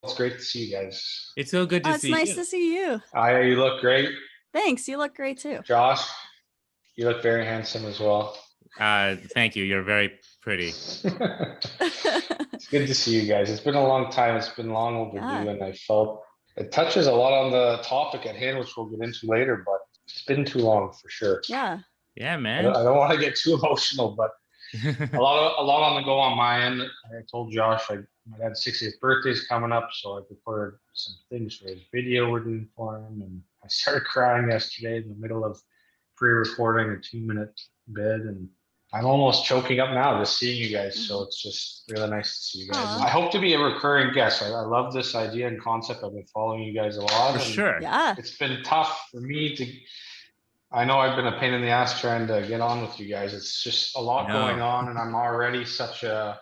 It's great to see you guys. It's so good to It's see nice you. to see you. Aya, you look great. Thanks. You look great too. Josh, you look very handsome as well. Thank you. You're very pretty. It's good to see you guys. It's been a long time. It's been long overdue, and I felt it touches a lot on the topic at hand, which we'll get into later, but it's been too long for sure. Yeah. Yeah, man. I don't want to get too emotional, but a lot on the go on my end. I told Josh my dad's 60th birthday is coming up, so I prepared some things for his video we're doing for him, and I started crying yesterday in the middle of pre-recording a 2-minute bid, and I'm almost choking up now just seeing you guys. So it's just really nice to see you guys. I hope to be a recurring guest. I love this idea and concept. I've been following you guys a lot. For sure. Yeah. It's been tough for me to. I know I've been a pain in the ass trying to get on with you guys. It's just a lot going on, and I'm already such a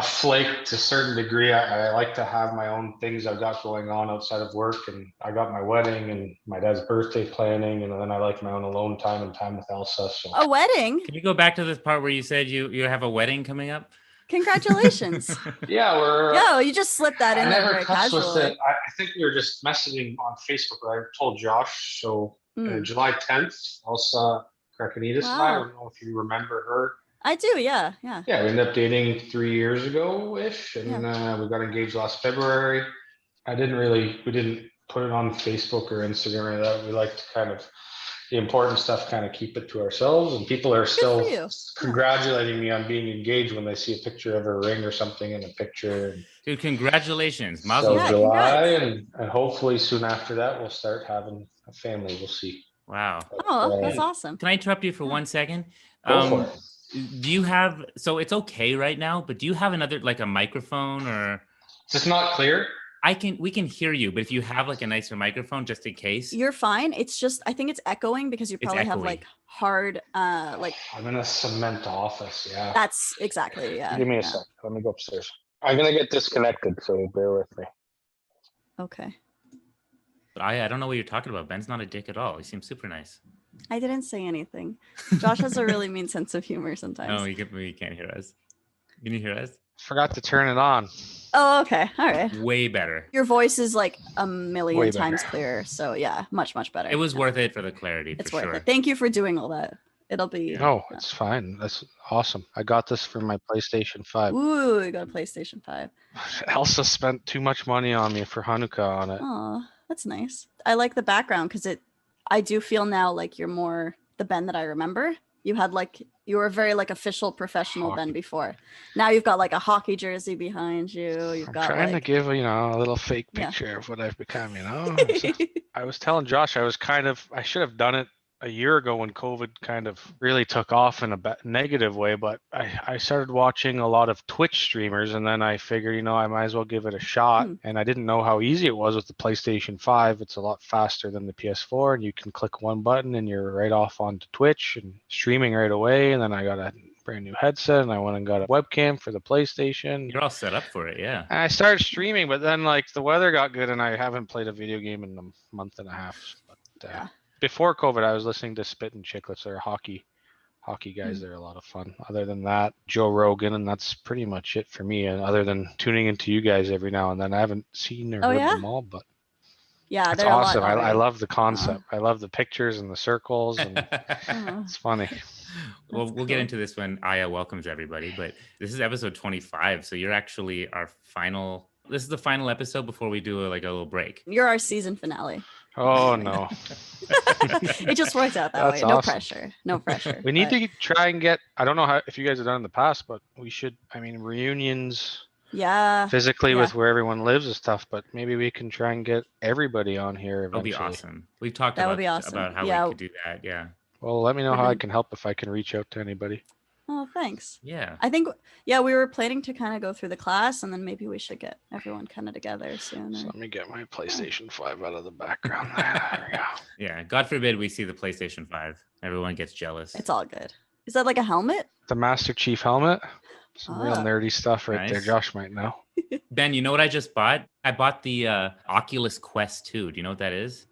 flake to a certain degree. I like to have my own things I've got going on outside of work, and I got my wedding and my dad's birthday planning, and then I like my own alone time and time with Elsa. So a wedding? Can you go back to this part where you said you have a wedding coming up? Congratulations. Yeah, you just slipped that in there very casually. I think we were just messaging on Facebook. I told Josh. So July 10th, Elsa Krakanides and I don't know if you remember her. I do, yeah. Yeah, we ended up dating 3 years ago-ish, and we got engaged last February. We didn't put it on Facebook or Instagram or that. We like to kind of, the important stuff, kind of keep it to ourselves, and people are still congratulating me on being engaged when they see a picture of a ring or something in a picture. Dude, congratulations. So July, and hopefully soon after that, we'll start having a family. We'll see. Wow. But, that's awesome. Can I interrupt you for 1 second? Go for it. Do you have, so it's okay right now, but do you have another, like a microphone or? It's not clear. We can hear you, but if you have like a nicer microphone, just in case. You're fine. It's just, I think it's echoing because you probably have like hard, like. I'm in a cement office. Yeah. That's exactly, yeah. Give me a sec. Let me go upstairs. I'm going to get disconnected, so bear with me. Okay. But I don't know what you're talking about. Ben's not a dick at all. He seems super nice. I didn't say anything. Josh has a really mean sense of humor sometimes. No, you can't hear us. Can you hear us? Forgot to turn it on. Oh, okay. All right. Way better. Your voice is like a million times clearer. So yeah, much better. It was worth it for the clarity. It's for worth sure. it. Thank you for doing all that. It'll be. No, it's fine. That's awesome. I got this for my PlayStation 5. Ooh, you got a PlayStation 5. Elsa spent too much money on me for Hanukkah on it. Oh, that's nice. I like the background because I do feel now like you're more the Ben that I remember. You were very like official professional Ben before. Now you've got like a hockey jersey behind you. I'm trying to give a little fake picture of what I've become. I was telling Josh I should have done it a year ago when COVID kind of really took off in a negative way, but I started watching a lot of Twitch streamers, and then I figured, I might as well give it a shot. And I didn't know how easy it was with the PlayStation 5. It's a lot faster than the PS4, and you can click one button and you're right off onto Twitch and streaming right away. And then I got a brand new headset, and I went and got a webcam for the PlayStation. You're all set up for it, yeah. And I started streaming, but then the weather got good, and I haven't played a video game in a month and a half. But before COVID, I was listening to Spit and Chicklets. They're hockey guys. They're a lot of fun. Other than that, Joe Rogan, and that's pretty much it for me. And other than tuning into you guys every now and then, I haven't seen or heard them all, but yeah, it's awesome. I love the concept. I love the pictures and the circles, and it's funny. Well, we'll get into this when Aya welcomes everybody, but this is episode 25, so you're actually our final. This is the final episode before we do a little break. You're our season finale. Oh no. It just works out that way. Awesome. No pressure. We need to try and get, I don't know if you guys have done in the past, but we should, reunions physically with where everyone lives is tough, but maybe we can try and get everybody on here eventually. That'll be awesome. We've talked about how we could do that. Yeah. Well, let me know how I can help if I can reach out to anybody. Oh, thanks. Yeah. I think, we were planning to kind of go through the class, and then maybe we should get everyone kind of together soon. So let me get my PlayStation 5 out of the background. There we go. Yeah. God forbid we see the PlayStation 5. Everyone gets jealous. It's all good. Is that like a helmet? The Master Chief helmet. Some real nerdy stuff right there. Josh might know. Ben, you know what I just bought? I bought the Oculus Quest 2. Do you know what that is?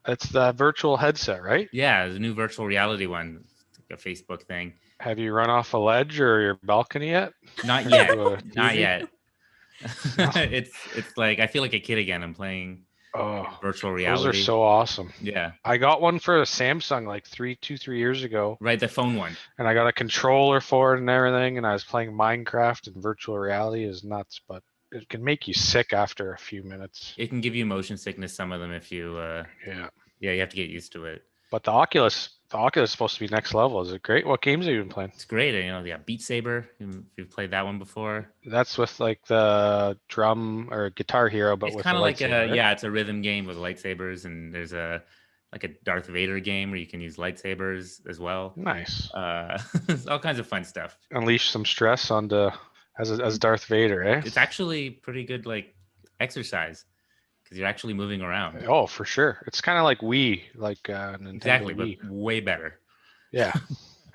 It's the virtual headset, right? Yeah, the new virtual reality one. It's like a Facebook thing. Have you run off a ledge or your balcony yet? Not yet. Not yet. It's like I feel like a kid again. I'm playing virtual reality. Those are so awesome. Yeah. I got one for a Samsung like 3 years ago. Right, the phone one. And I got a controller for it and everything, and I was playing Minecraft, and virtual reality is nuts, but it can make you sick after a few minutes. It can give you motion sickness, some of them, if you you have to get used to it. But the Oculus is supposed to be next level. Is it great? What games have you been playing? It's great. Beat Saber. If you've played that one before. That's with like the drum or Guitar Hero, but it's with kind of like right? It's a rhythm game with lightsabers, and there's a Darth Vader game where you can use lightsabers as well. Nice. All kinds of fun stuff. Unleash some stress onto as Darth Vader, eh? It's actually pretty good exercise because you're actually moving around. Oh, for sure. It's kind of like Wii, like Nintendo exactly, Wii. But way better. Yeah.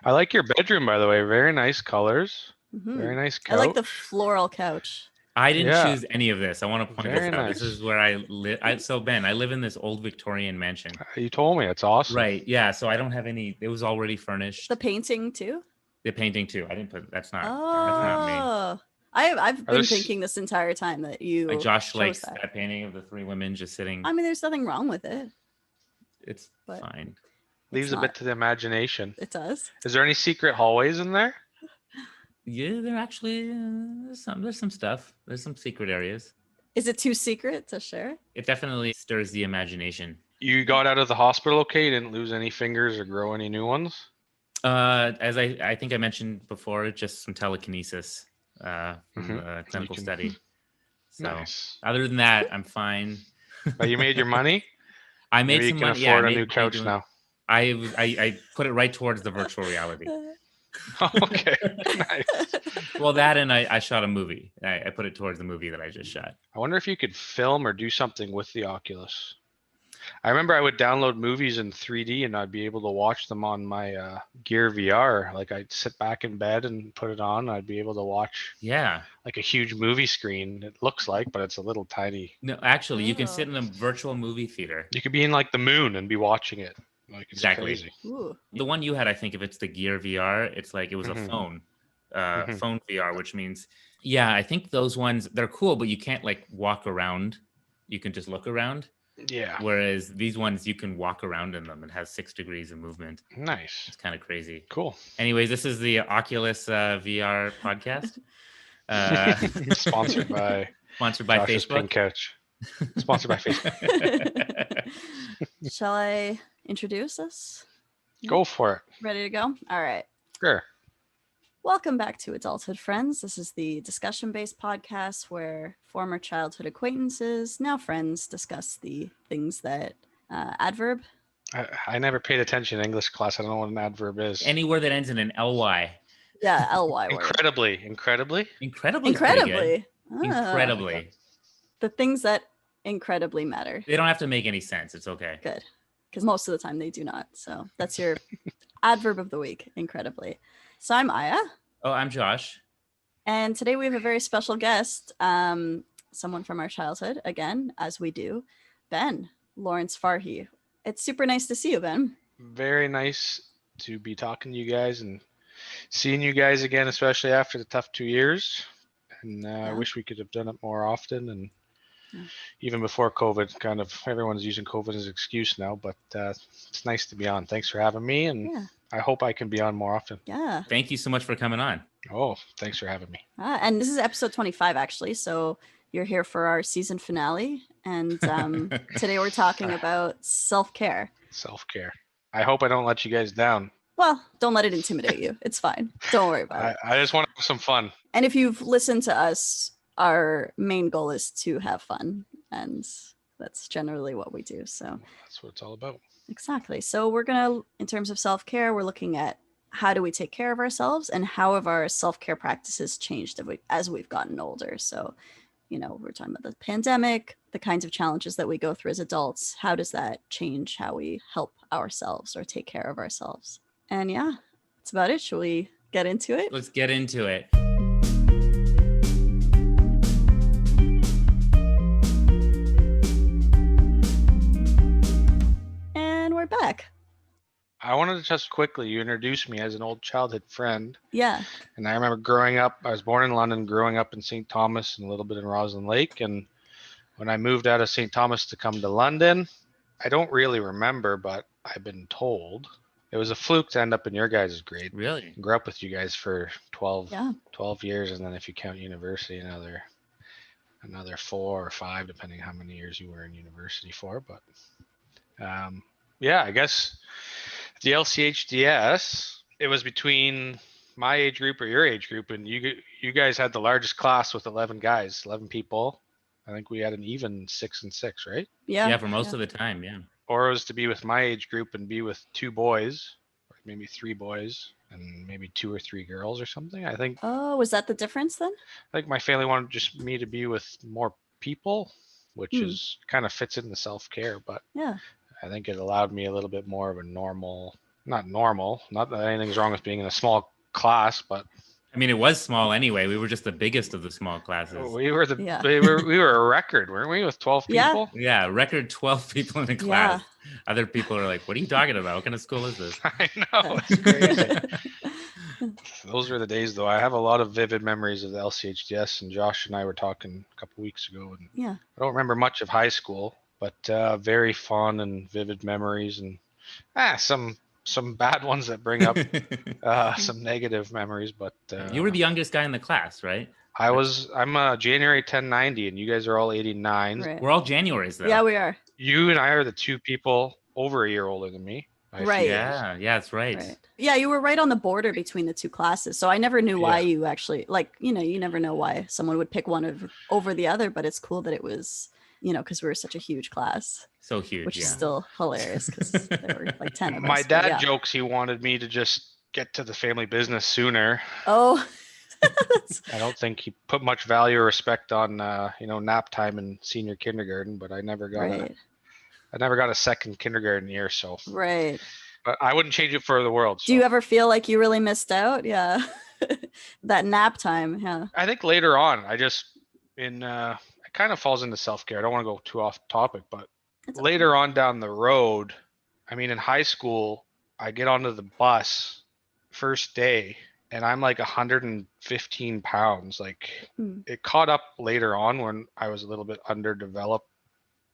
I like your bedroom, by the way. Very nice colors. Mm-hmm. Very nice couch. I like the floral couch. I didn't choose any of this. I want to point Very this out. nice. This is where I live. So Ben, I live in this old Victorian mansion. You told me. It's awesome. Right. Yeah. So I don't have any. It was already furnished. The painting too. The painting too. I didn't put. That's not me. I've been thinking this entire time that you like Josh likes that painting of the three women just sitting. I mean, there's nothing wrong with it. It's fine. Leaves a bit to the imagination. It does. Is there any secret hallways in there? Yeah, there actually there's some stuff. There's some secret areas. Is it too secret to share? It definitely stirs the imagination. You got out of the hospital okay? You didn't lose any fingers or grow any new ones? As I think I mentioned before, just some telekinesis from the clinical study. So nice. Other than that, I'm fine. But you made your money? I made some money. You can afford a new couch now. I put it right towards the virtual reality. Okay, nice. Well, that and I shot a movie. I put it towards the movie that I just shot. I wonder if you could film or do something with the Oculus. I remember I would download movies in 3D and I'd be able to watch them on my Gear VR. Like I'd sit back in bed and put it on. I'd be able to watch like a huge movie screen. It looks like, but it's a little tiny. No, actually, you can sit in a virtual movie theater. You could be in like the moon and be watching it. Like it's crazy. The one you had, I think if it's the Gear VR, it's like it was a phone VR, which means, I think those ones, they're cool, but you can't like walk around. You can just look around. Yeah. Whereas these ones, you can walk around in them. It has 6 degrees of movement. Nice. It's kind of crazy. Cool. Anyways, this is the Oculus VR podcast. Sponsored by Josh's Facebook. Pink Couch. Sponsored by Facebook. Shall I introduce us? Go for it. Ready to go? All right. Sure. Welcome back to Adulthood Friends. This is the discussion-based podcast where former childhood acquaintances, now friends, discuss the things that adverb. I never paid attention in English class. I don't know what an adverb is. Anywhere that ends in an ly. Yeah, ly. Incredibly. Incredibly. Incredibly. The things that incredibly matter. They don't have to make any sense. It's okay. Good. Because most of the time they do not. So that's your adverb of the week, incredibly. So I'm Aya. Oh, I'm Josh. And today we have a very special guest, someone from our childhood, again, as we do, Ben, Lawrence-Farhi. It's super nice to see you, Ben. Very nice to be talking to you guys and seeing you guys again, especially after the tough 2 years. And I wish we could have done it more often. And even before COVID, kind of everyone's using COVID as an excuse now, but it's nice to be on. Thanks for having me. And I hope I can be on more often. Yeah. Thank you so much for coming on. Oh, thanks for having me. And this is episode 25, actually. So you're here for our season finale. And today we're talking about self-care. Self-care. I hope I don't let you guys down. Well, don't let it intimidate you. It's fine. Don't worry about it. I just want to have some fun. And if you've listened to us, our main goal is to have fun. And that's generally what we do. So that's what it's all about. Exactly. So we're going to, in terms of self-care, we're looking at how do we take care of ourselves and how have our self-care practices changed as we've gotten older. So, we're talking about the pandemic, the kinds of challenges that we go through as adults. How does that change how we help ourselves or take care of ourselves? And that's about it. Shall we get into it? Let's get into it. And we're back. I wanted to just quickly, you introduced me as an old childhood friend. Yeah. And I remember growing up, I was born in London, growing up in St. Thomas and a little bit in Roslyn Lake. And when I moved out of St. Thomas to come to London, I don't really remember, but I've been told it was a fluke to end up in your guys' grade. Really? I grew up with you guys for 12 years. And then if you count university, another 4 or 5, depending how many years you were in university for. But yeah, I guess the LCHDS, it was between my age group or your age group, and you guys had the largest class with 11 guys, 11 people. I think we had an even 6 and 6, right? Yeah. Yeah, for most of the time, yeah. Or it was to be with my age group and be with 2 boys, or maybe 3 boys, and maybe 2 or 3 girls or something. I think. Oh, was that the difference then? I think my family wanted just me to be with more people, which is kind of fits in the self-care, but yeah, I think it allowed me a little bit more of a not that anything's wrong with being in a small class, but I mean, it was small anyway. We were just the biggest of the small classes. We were we were a record, weren't we, with 12 people? Yeah, record 12 people in the class. Other people are like, what are you talking about? What kind of school is this? I know, it's crazy. Those were the days, though. I have a lot of vivid memories of the LCHDS, and Josh and I were talking a couple weeks ago, and I don't remember much of high school, but very fond and vivid memories, and some bad ones that bring up some negative memories. But you were the youngest guy in the class, right? I'm January 1090, and you guys are all 89. Right. We're all Januaries, though. Yeah, we are. You and I are the 2 people over a year older than me. Right. Yeah, that's right. Yeah, you were right on the border between the 2 classes. So I never knew why you actually, you never know why someone would pick one over the other, but it's cool that it was, because we were such a huge class. So huge, which is still hilarious because there were like 10 of us. My dad jokes he wanted me to just get to the family business sooner. Oh. I don't think he put much value or respect on nap time in senior kindergarten, but I never got a second kindergarten year, so right. But I wouldn't change it for the world. So. Do you ever feel like you really missed out? Yeah. That nap time. Yeah. I think later on, it kind of falls into self-care. I don't want to go too off topic, but later on down the road, I mean, in high school, I get onto the bus first day and I'm like 115 pounds. Like it caught up later on when I was a little bit underdeveloped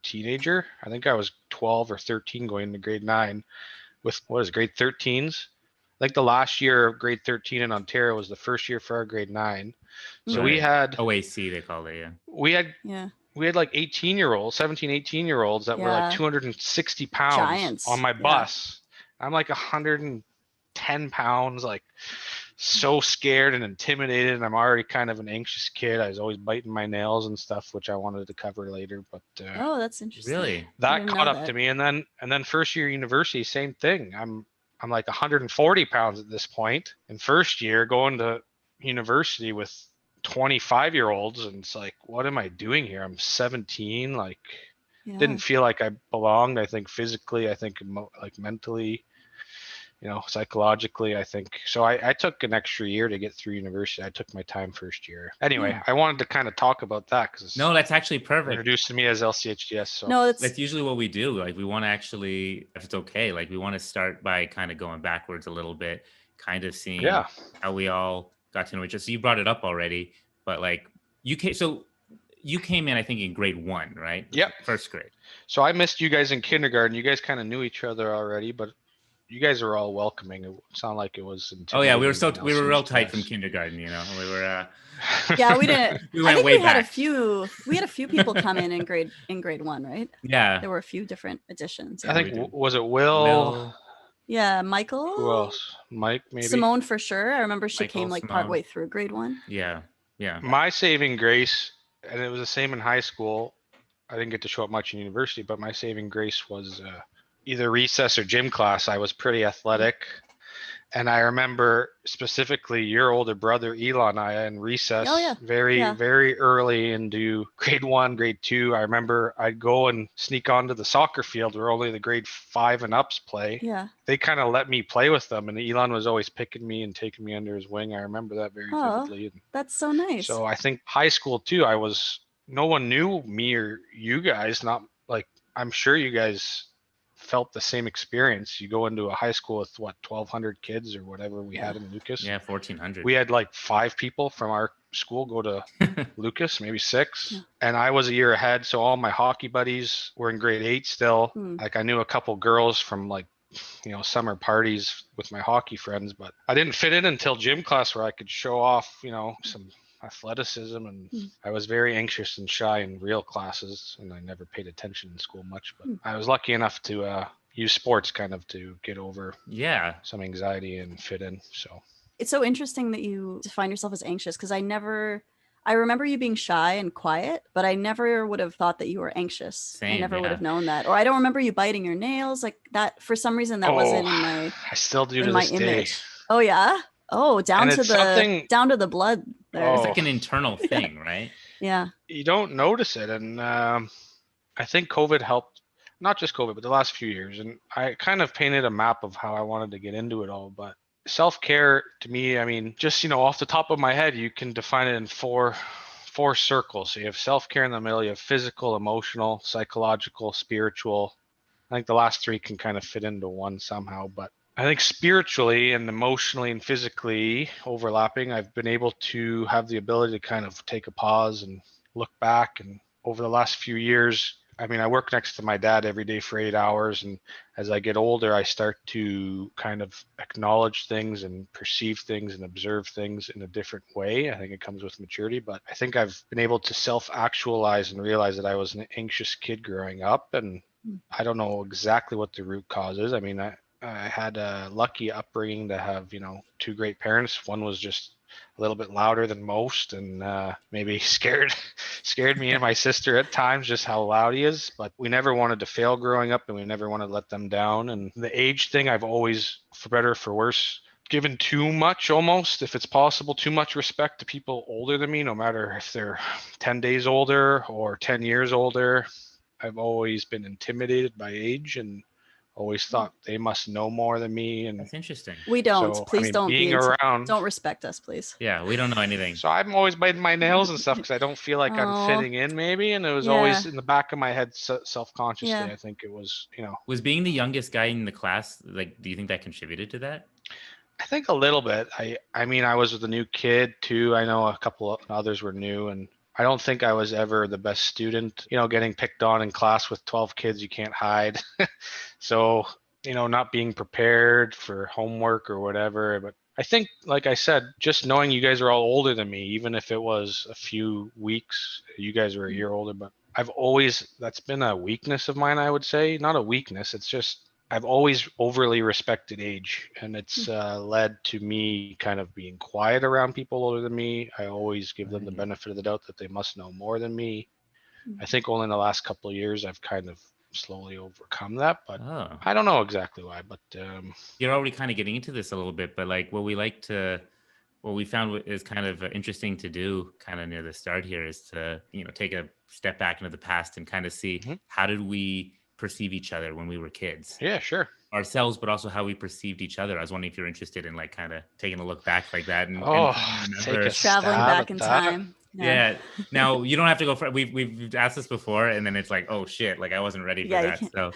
teenager. I think I was 12 or 13 going into grade 9 with grade 13s. Like the last year of grade 13 in Ontario was the first year for our grade 9. So we had OAC, they call it. We had like 18-year-olds, 17, 18-year-olds that were like 260 pounds Giants. on my bus. I'm like 110 pounds, like so scared and intimidated. And I'm already kind of an anxious kid. I was always biting my nails and stuff, which I wanted to cover later. But oh, that's interesting. Really? That caught up to me. And then first year university, same thing. I'm like 140 pounds at this point. In first year, going to university with 25-year-olds, and it's like, what am I doing here? I'm 17. Like, didn't feel like I belonged. I think physically, I think like mentally, psychologically, I think. So I took an extra year to get through university. I took my time first year. Anyway, I wanted to kind of talk about that because that's actually perfect. Introduced to me as LCHDS. So that's usually what we do. Like, we want to actually, if it's okay, like we want to start by kind of going backwards a little bit, kind of seeing how we all got to know each other. So you brought it up already, but like you came in, I think, in grade 1, right? Yep. First grade. So I missed you guys in kindergarten. You guys kind of knew each other already, but you guys were all welcoming. It sounded like it was. Oh yeah, we were real tight from kindergarten. We were. Yeah, we didn't. We went way back. We had a few people come in grade 1, right? Yeah. There were a few different additions. I think was it Will? Yeah, Michael. Who else? Mike, maybe. Simone for sure. I remember she Michael, came like Simone. partway through grade 1. Yeah. My saving grace, and it was the same in high school. I didn't get to show up much in university, but my saving grace was either recess or gym class. I was pretty athletic. And I remember specifically your older brother, Elon, in recess, very early into grade 1, grade 2. I remember I'd go and sneak onto the soccer field where only the grade 5 and ups play. Yeah. They kind of let me play with them. And Elon was always picking me and taking me under his wing. I remember that very vividly. And that's so nice. So I think high school too, no one knew me or you guys. Not like, I'm sure you guys felt the same experience. You go into a high school with what, 1,200 kids or whatever we had in Lucas. Yeah, 1,400. We had like 5 people from our school go to Lucas, maybe 6. And I was a year ahead. So all my hockey buddies were in grade 8 still. Like I knew a couple girls from like, summer parties with my hockey friends, but I didn't fit in until gym class where I could show off, some athleticism. And I was very anxious and shy in real classes, and I never paid attention in school much, but I was lucky enough to use sports kind of to get over some anxiety and fit in. So it's so interesting that you define yourself as anxious, because I remember you being shy and quiet, but I never would have thought that you were anxious. Same, I never would have known that. Or I don't remember you biting your nails like that. For some reason, that wasn't in my I still do to my this image. Day. Oh yeah. Oh, down to the blood there. It's like an internal thing, right? Yeah. You don't notice it. And I think COVID helped, not just COVID, but the last few years. And I kind of painted a map of how I wanted to get into it all. But self-care to me, I mean, just, off the top of my head, you can define it in four circles. So you have self-care in the middle, you have physical, emotional, psychological, spiritual. I think the last 3 can kind of fit into one somehow, but I think spiritually and emotionally and physically overlapping, I've been able to have the ability to kind of take a pause and look back. And over the last few years, I mean, I work next to my dad every day for 8 hours. And as I get older, I start to kind of acknowledge things and perceive things and observe things in a different way. I think it comes with maturity, but I think I've been able to self-actualize and realize that I was an anxious kid growing up. And I don't know exactly what the root cause is. I mean, I had a lucky upbringing to have, 2 great parents. One was just a little bit louder than most, and maybe scared me and my sister at times just how loud he is. But we never wanted to fail growing up, and we never wanted to let them down. And the age thing, I've always, for better or for worse, given too much, almost, if it's possible, too much respect to people older than me, no matter if they're 10 days older or 10 years older. I've always been intimidated by age and always thought they must know more than me. And that's interesting. We don't. So, please don't being around. Don't respect us, please. Yeah, we don't know anything. So I'm always biting my nails and stuff because I don't feel like I'm fitting in, maybe. And it was always in the back of my head, self-consciously. I think it was, Was being the youngest guy in the class, like, do you think that contributed to that? I think a little bit. I mean, I was with a new kid too. I know a couple of others were new, and I don't think I was ever the best student, getting picked on in class with 12 kids, you can't hide. So, not being prepared for homework or whatever. But I think, like I said, just knowing you guys are all older than me, even if it was a few weeks, you guys were a year older, but that's been a weakness of mine, I would say. Not a weakness. It's just, I've always overly respected age, and it's led to me kind of being quiet around people older than me. I always give them the benefit of the doubt that they must know more than me. I think only in the last couple of years I've kind of slowly overcome that, but I don't know exactly why. But you're already kind of getting into this a little bit, but like what we found is kind of interesting to do kind of near the start here is to, take a step back into the past and kind of see how did we perceive each other when we were kids. Yeah, sure. Ourselves, but also how we perceived each other. I was wondering if you're interested in like kind of taking a look back like that and traveling back in time. Yeah. Now you don't have to go for it. We've asked this before, and then it's like, oh shit, like I wasn't ready for that. So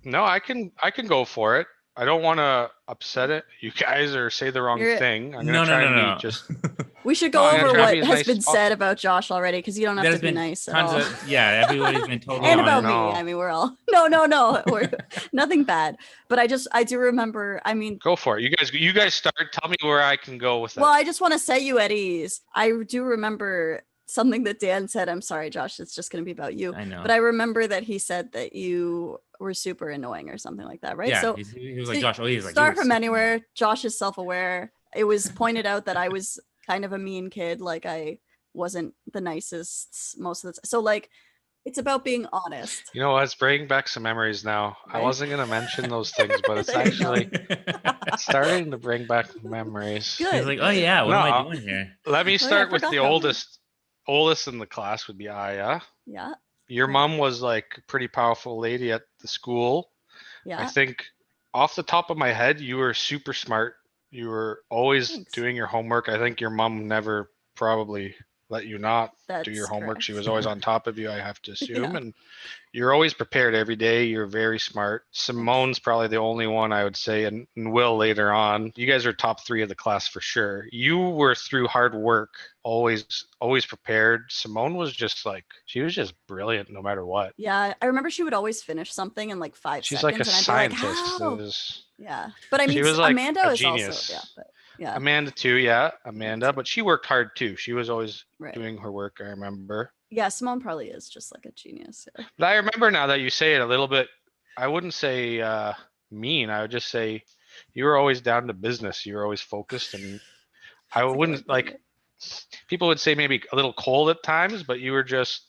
no, I can go for it. I don't want to upset it, you guys, or say the wrong thing. I'm gonna try and be just. We should go over what has been said about Josh already, because you don't have to be nice at all. Everybody's been totally and about me. I mean, we're all no, we're nothing bad. But I do remember. I mean, go for it. You guys start. Tell me where I can go with that. Well, I just want to set you at ease. I do remember something that Dan said. I'm sorry, Josh. It's just going to be about you. I know. But I remember that he said that you were super annoying or something like that, right? Yeah. So he was like, Josh. Oh, he's like, start from anywhere. Josh is self-aware. It was pointed out that I was kind of a mean kid. Like I wasn't the nicest most of the time. So like, it's about being honest. You know what? It's bringing back some memories now. Right? I wasn't going to mention those things, but it's actually starting to bring back memories. Good. He's like, oh yeah, what am I doing here? Let me start with the oldest in the class would be Aya. Yeah. Your mom was like a pretty powerful lady at the school. Yeah. I think off the top of my head, you were super smart. You were always doing your homework. I think your mom never probably let you not do your That's homework. She correct. was always on top of you, I have to assume. Yeah. And you're always prepared every day. You're very smart. Simone's probably the only one I would say, and Will later on. You guys are top 3 of the class for sure. You were through hard work, always prepared. Simone was just like, she was just brilliant no matter what. Yeah, I remember she would always finish something in like 5 She's seconds, like a and I'd be like, scientist. "How?" Yeah, but I She mean, was like Amanda a is also, genius. yeah, but yeah, Amanda too, yeah, Amanda too. but she worked hard too. She was always Right. doing her work, I remember. Yeah, Simone probably is just like a genius. Yeah. But I remember now that you say it a little bit, I wouldn't say mean. I would just say you were always down to business. You were always focused, and I That's a good way of wouldn't putting like. it. People would say maybe a little cold at times, but you were just.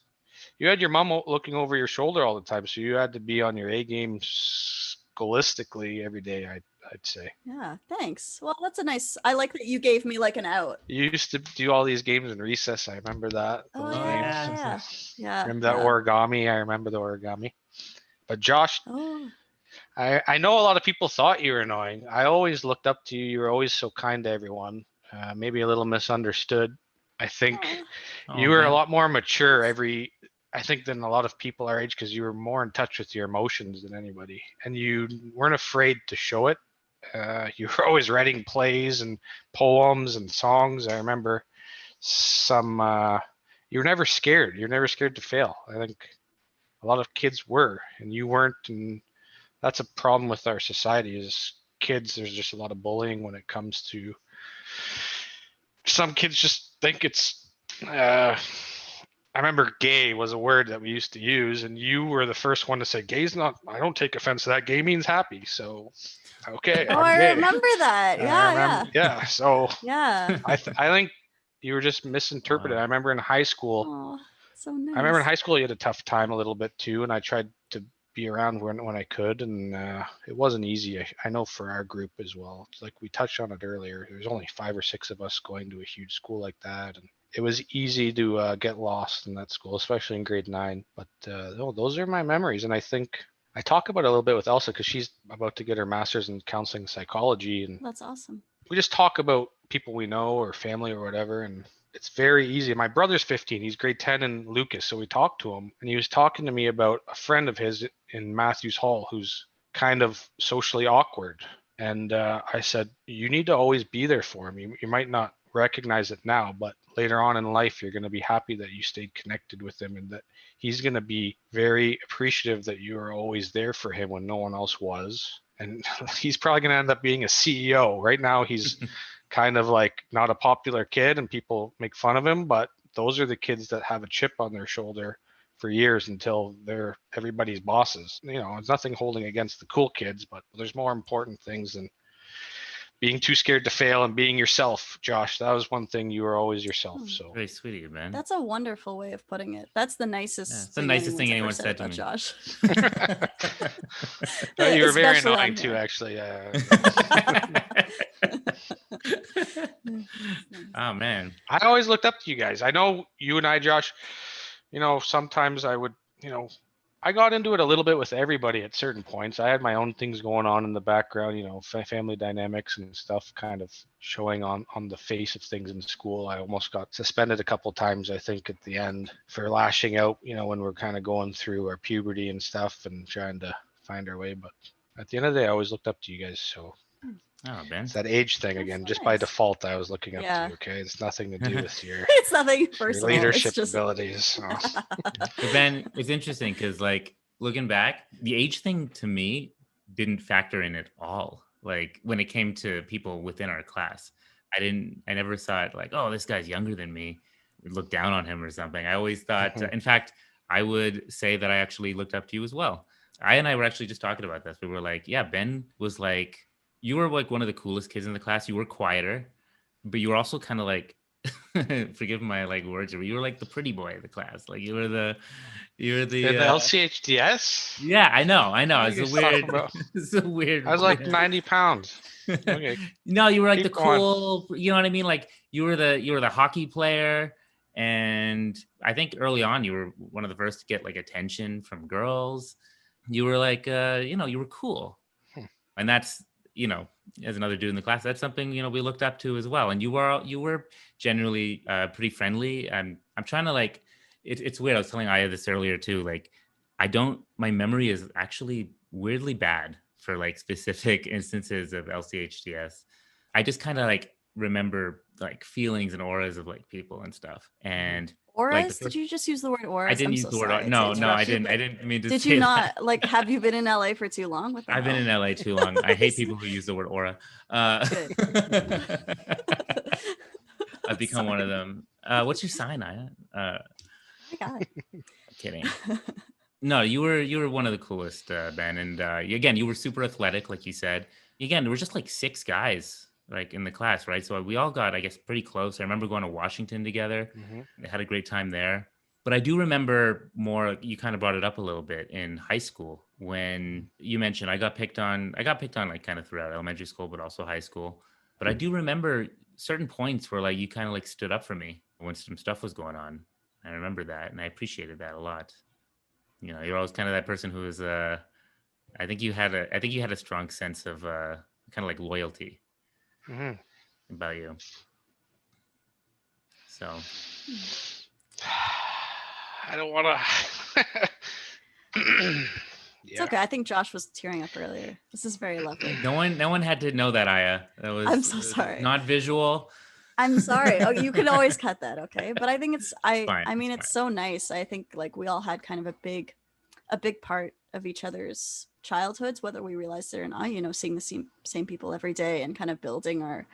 You had your mom looking over your shoulder all the time, so you had to be on your A game scholastically every day. I'd say. Yeah, thanks. Well, that's a nice. I like that you gave me like an out. You used to do all these games in recess. I remember that. Oh Those yeah, games. yeah. Remember that origami? I remember the origami. But Josh, Oh, I know a lot of people thought you were annoying. I always looked up to you. You were always so kind to everyone. Maybe a little misunderstood. I think you were a lot more mature I think than a lot of people our age because you were more in touch with your emotions than anybody, and you weren't afraid to show it. You were always writing plays and poems and songs. I remember some. You were never scared. You're never scared to fail. I think a lot of kids were, and you weren't. And that's a problem with our society. Is kids. There's just a lot of bullying when it comes to. Some kids just think it's. I remember gay was a word that we used to use, and you were the first one to say gay's not. I don't take offense to that. Gay means happy. So, okay, oh, I'm I gay. remember that. Yeah, Yeah. So yeah. I think you were just misinterpreted. Wow. I remember in high school. Oh, so nice. I remember in high school you had a tough time a little bit too, and I tried to be around when I could, and it wasn't easy. I know for our group as well. It's like we touched on it earlier. There's only 5 or 6 of us going to a huge school like that, and it was easy to get lost in that school, especially in grade 9. But those are my memories, and I think I talk about it a little bit with Elsa because she's about to get her master's in counseling psychology, and That's awesome. we just talk about people we know or family or whatever, and it's very easy. My brother's 15. He's grade 10 in Lucas, so we talked to him, and he was talking to me about a friend of his in Matthews Hall who's kind of socially awkward. And I said, you need to always be there for him. You might not recognize it now, but later on in life, you're going to be happy that you stayed connected with him, and that he's going to be very appreciative that you were always there for him when no one else was. And he's probably going to end up being a CEO. Right now, he's kind of like not a popular kid and people make fun of him, but those are the kids that have a chip on their shoulder for years until they're everybody's bosses. It's nothing holding against the cool kids, but there's more important things than being too scared to fail and being yourself. Josh, that was one thing. You were always yourself. So very sweet of you, man. That's a wonderful way of putting it. That's the nicest. It's the nicest thing anyone said to me. Josh. You were very annoying too, actually. Oh man, I always looked up to you guys. I know you and I, Josh. Sometimes I would. I got into it a little bit with everybody at certain points. I had my own things going on in the background, family dynamics and stuff kind of showing on the face of things in school. I almost got suspended a couple times, I think, at the end for lashing out, when we're kind of going through our puberty and stuff and trying to find our way. But at the end of the day, I always looked up to you guys. So Ben. It's that age thing again. Just by default, I was looking up to you. Okay, it's nothing to do with your. It's nothing personal. Your leadership just... abilities. So. But Ben, it's interesting because, like, looking back, the age thing to me didn't factor in at all. Like when it came to people within our class, I never thought like, oh, this guy's younger than me, look down on him or something. I always thought, in fact, I would say that I actually looked up to you as well. I were actually just talking about this. We were like, yeah, Ben was like, you were like one of the coolest kids in the class. You were quieter, but you were also kind of like, forgive my like words, you were like the pretty boy of the class. Like you were the LCHDS. Yeah, I know. It's a weird. I was like 90 pounds. Okay. No, you were like the cool. You know what I mean? Like you were the hockey player, and I think early on you were one of the first to get like attention from girls. You were like, you were cool, and that's as another dude in the class, that's something, we looked up to as well. And you were generally pretty friendly. And I'm trying to like, it's weird. I was telling Aya this earlier too. Like, my memory is actually weirdly bad for like specific instances of LCHDS. I just kind of like remember like feelings and auras of like people and stuff. And auras? Did you just use the word auras? I didn't use the word. No, I didn't. I didn't mean to. Did say you not that. like? Have you been in LA for too long? What the I've hell? been in LA too long. I hate people who use the word aura. Good. I've become one of them. What's your sign, Aya? Oh my God. Kidding. No, you were one of the coolest, Ben. And again, you were super athletic, like you said. Again, there were just like 6 guys like in the class, right? So we all got, I guess, pretty close. I remember going to Washington together. I had a great time there. But I do remember more, you kind of brought it up a little bit in high school when you mentioned I got picked on like kind of throughout elementary school, but also high school. But I do remember certain points where like you kind of like stood up for me when some stuff was going on. I remember that, and I appreciated that a lot. You're always kind of that person who is I think you had a strong sense of kind of like loyalty about you. So I don't want to. It's okay. I think Josh was tearing up earlier. This is very lovely. No one had to know that, Aya. I'm so sorry. Not visual. I'm sorry. Oh, you can always cut that, okay? But I think it's fine. so nice. I think like we all had kind of a big part of each other's childhoods, whether we realized it or not, seeing the same people every day and kind of building our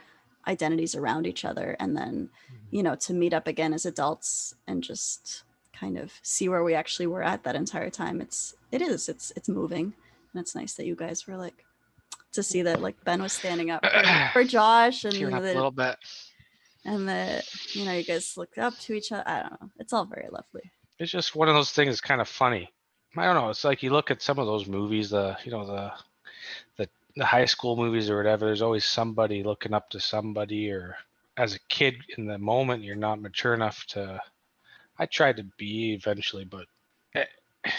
identities around each other. And then, to meet up again as adults and just kind of see where we actually were at that entire time. It's moving. And it's nice that you guys were like, to see that like Ben was standing up for Josh and tearing up a little bit. And that, you guys looked up to each other. I don't know. It's all very lovely. It's just one of those things kind of funny. I don't know. It's like you look at some of those movies, the high school movies or whatever, there's always somebody looking up to somebody, or as a kid in the moment, you're not mature enough to, I tried to be eventually, but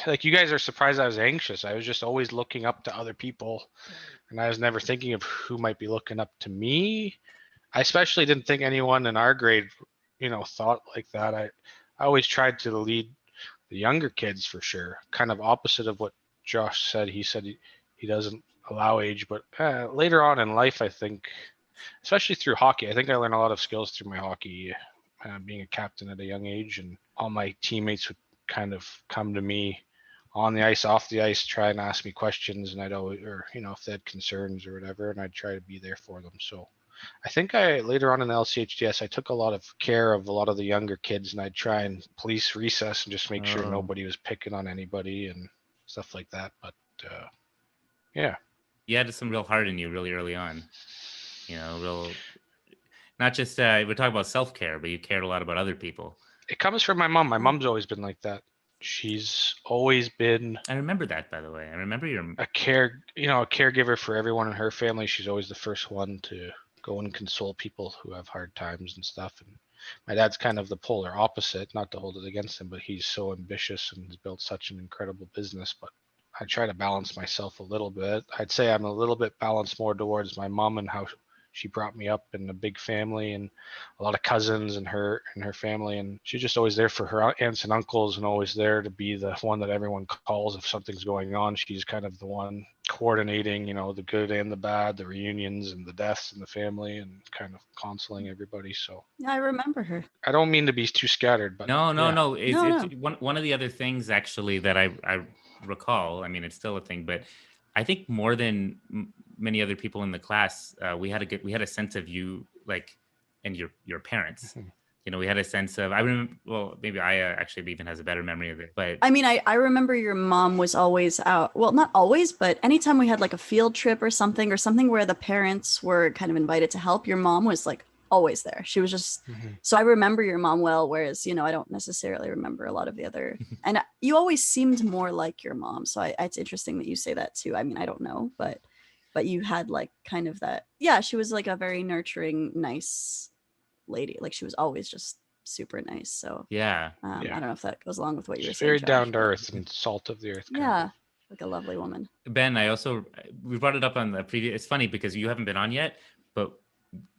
like you guys are surprised I was anxious. I was just always looking up to other people, and I was never thinking of who might be looking up to me. I especially didn't think anyone in our grade, thought like that. I always tried to lead the younger kids for sure, kind of opposite of what Josh said. He said he doesn't allow age, but later on in life, I think, especially through hockey, I think I learned a lot of skills through my hockey, being a captain at a young age, and all my teammates would kind of come to me on the ice, off the ice, try and ask me questions, and I'd always, or if they had concerns or whatever, and I'd try to be there for them. So I think later on in LCHDS, I took a lot of care of a lot of the younger kids, and I'd try and police recess and just make sure nobody was picking on anybody and stuff like that. But yeah. You had some real heart in you really early on. Real, not just, we're talking about self-care, but you cared a lot about other people. It comes from my mom. My mom's always been like that. She's always been. I remember that, by the way. I remember a caregiver for everyone in her family. She's always the first one to go and console people who have hard times and stuff. And my dad's kind of the polar opposite, not to hold it against him, but he's so ambitious and has built such an incredible business. But I try to balance myself a little bit. I'd say I'm a little bit balanced more towards my mom and how she brought me up in a big family and a lot of cousins and her family. And she's just always there for her aunts and uncles and always there to be the one that everyone calls if something's going on. She's kind of the one coordinating, the good and the bad, the reunions and the deaths in the family, and kind of consoling everybody. So yeah, I remember her. I don't mean to be too scattered, but no. It's one of the other things actually that I recall. I mean, it's still a thing, but I think more than many other people in the class, we had a sense of you, like, and your parents. Mm-hmm. We had a sense of, I remember, well, maybe I actually even has a better memory of it, but I mean, I remember your mom was always out. Well, not always, but anytime we had like a field trip or something where the parents were kind of invited to help, your mom was like always there. She was just, so I remember your mom well, whereas, I don't necessarily remember a lot of the other, and you always seemed more like your mom. So it's interesting that you say that too. I mean, I don't know, but you had like kind of that. Yeah. She was like a very nurturing, nice lady. Like she was always just super nice. So yeah. I don't know if that goes along with what you were saying. Very down to earth and salt of the earth. Yeah. like a lovely woman. Ben, we brought it up on the previous. It's funny because you haven't been on yet, but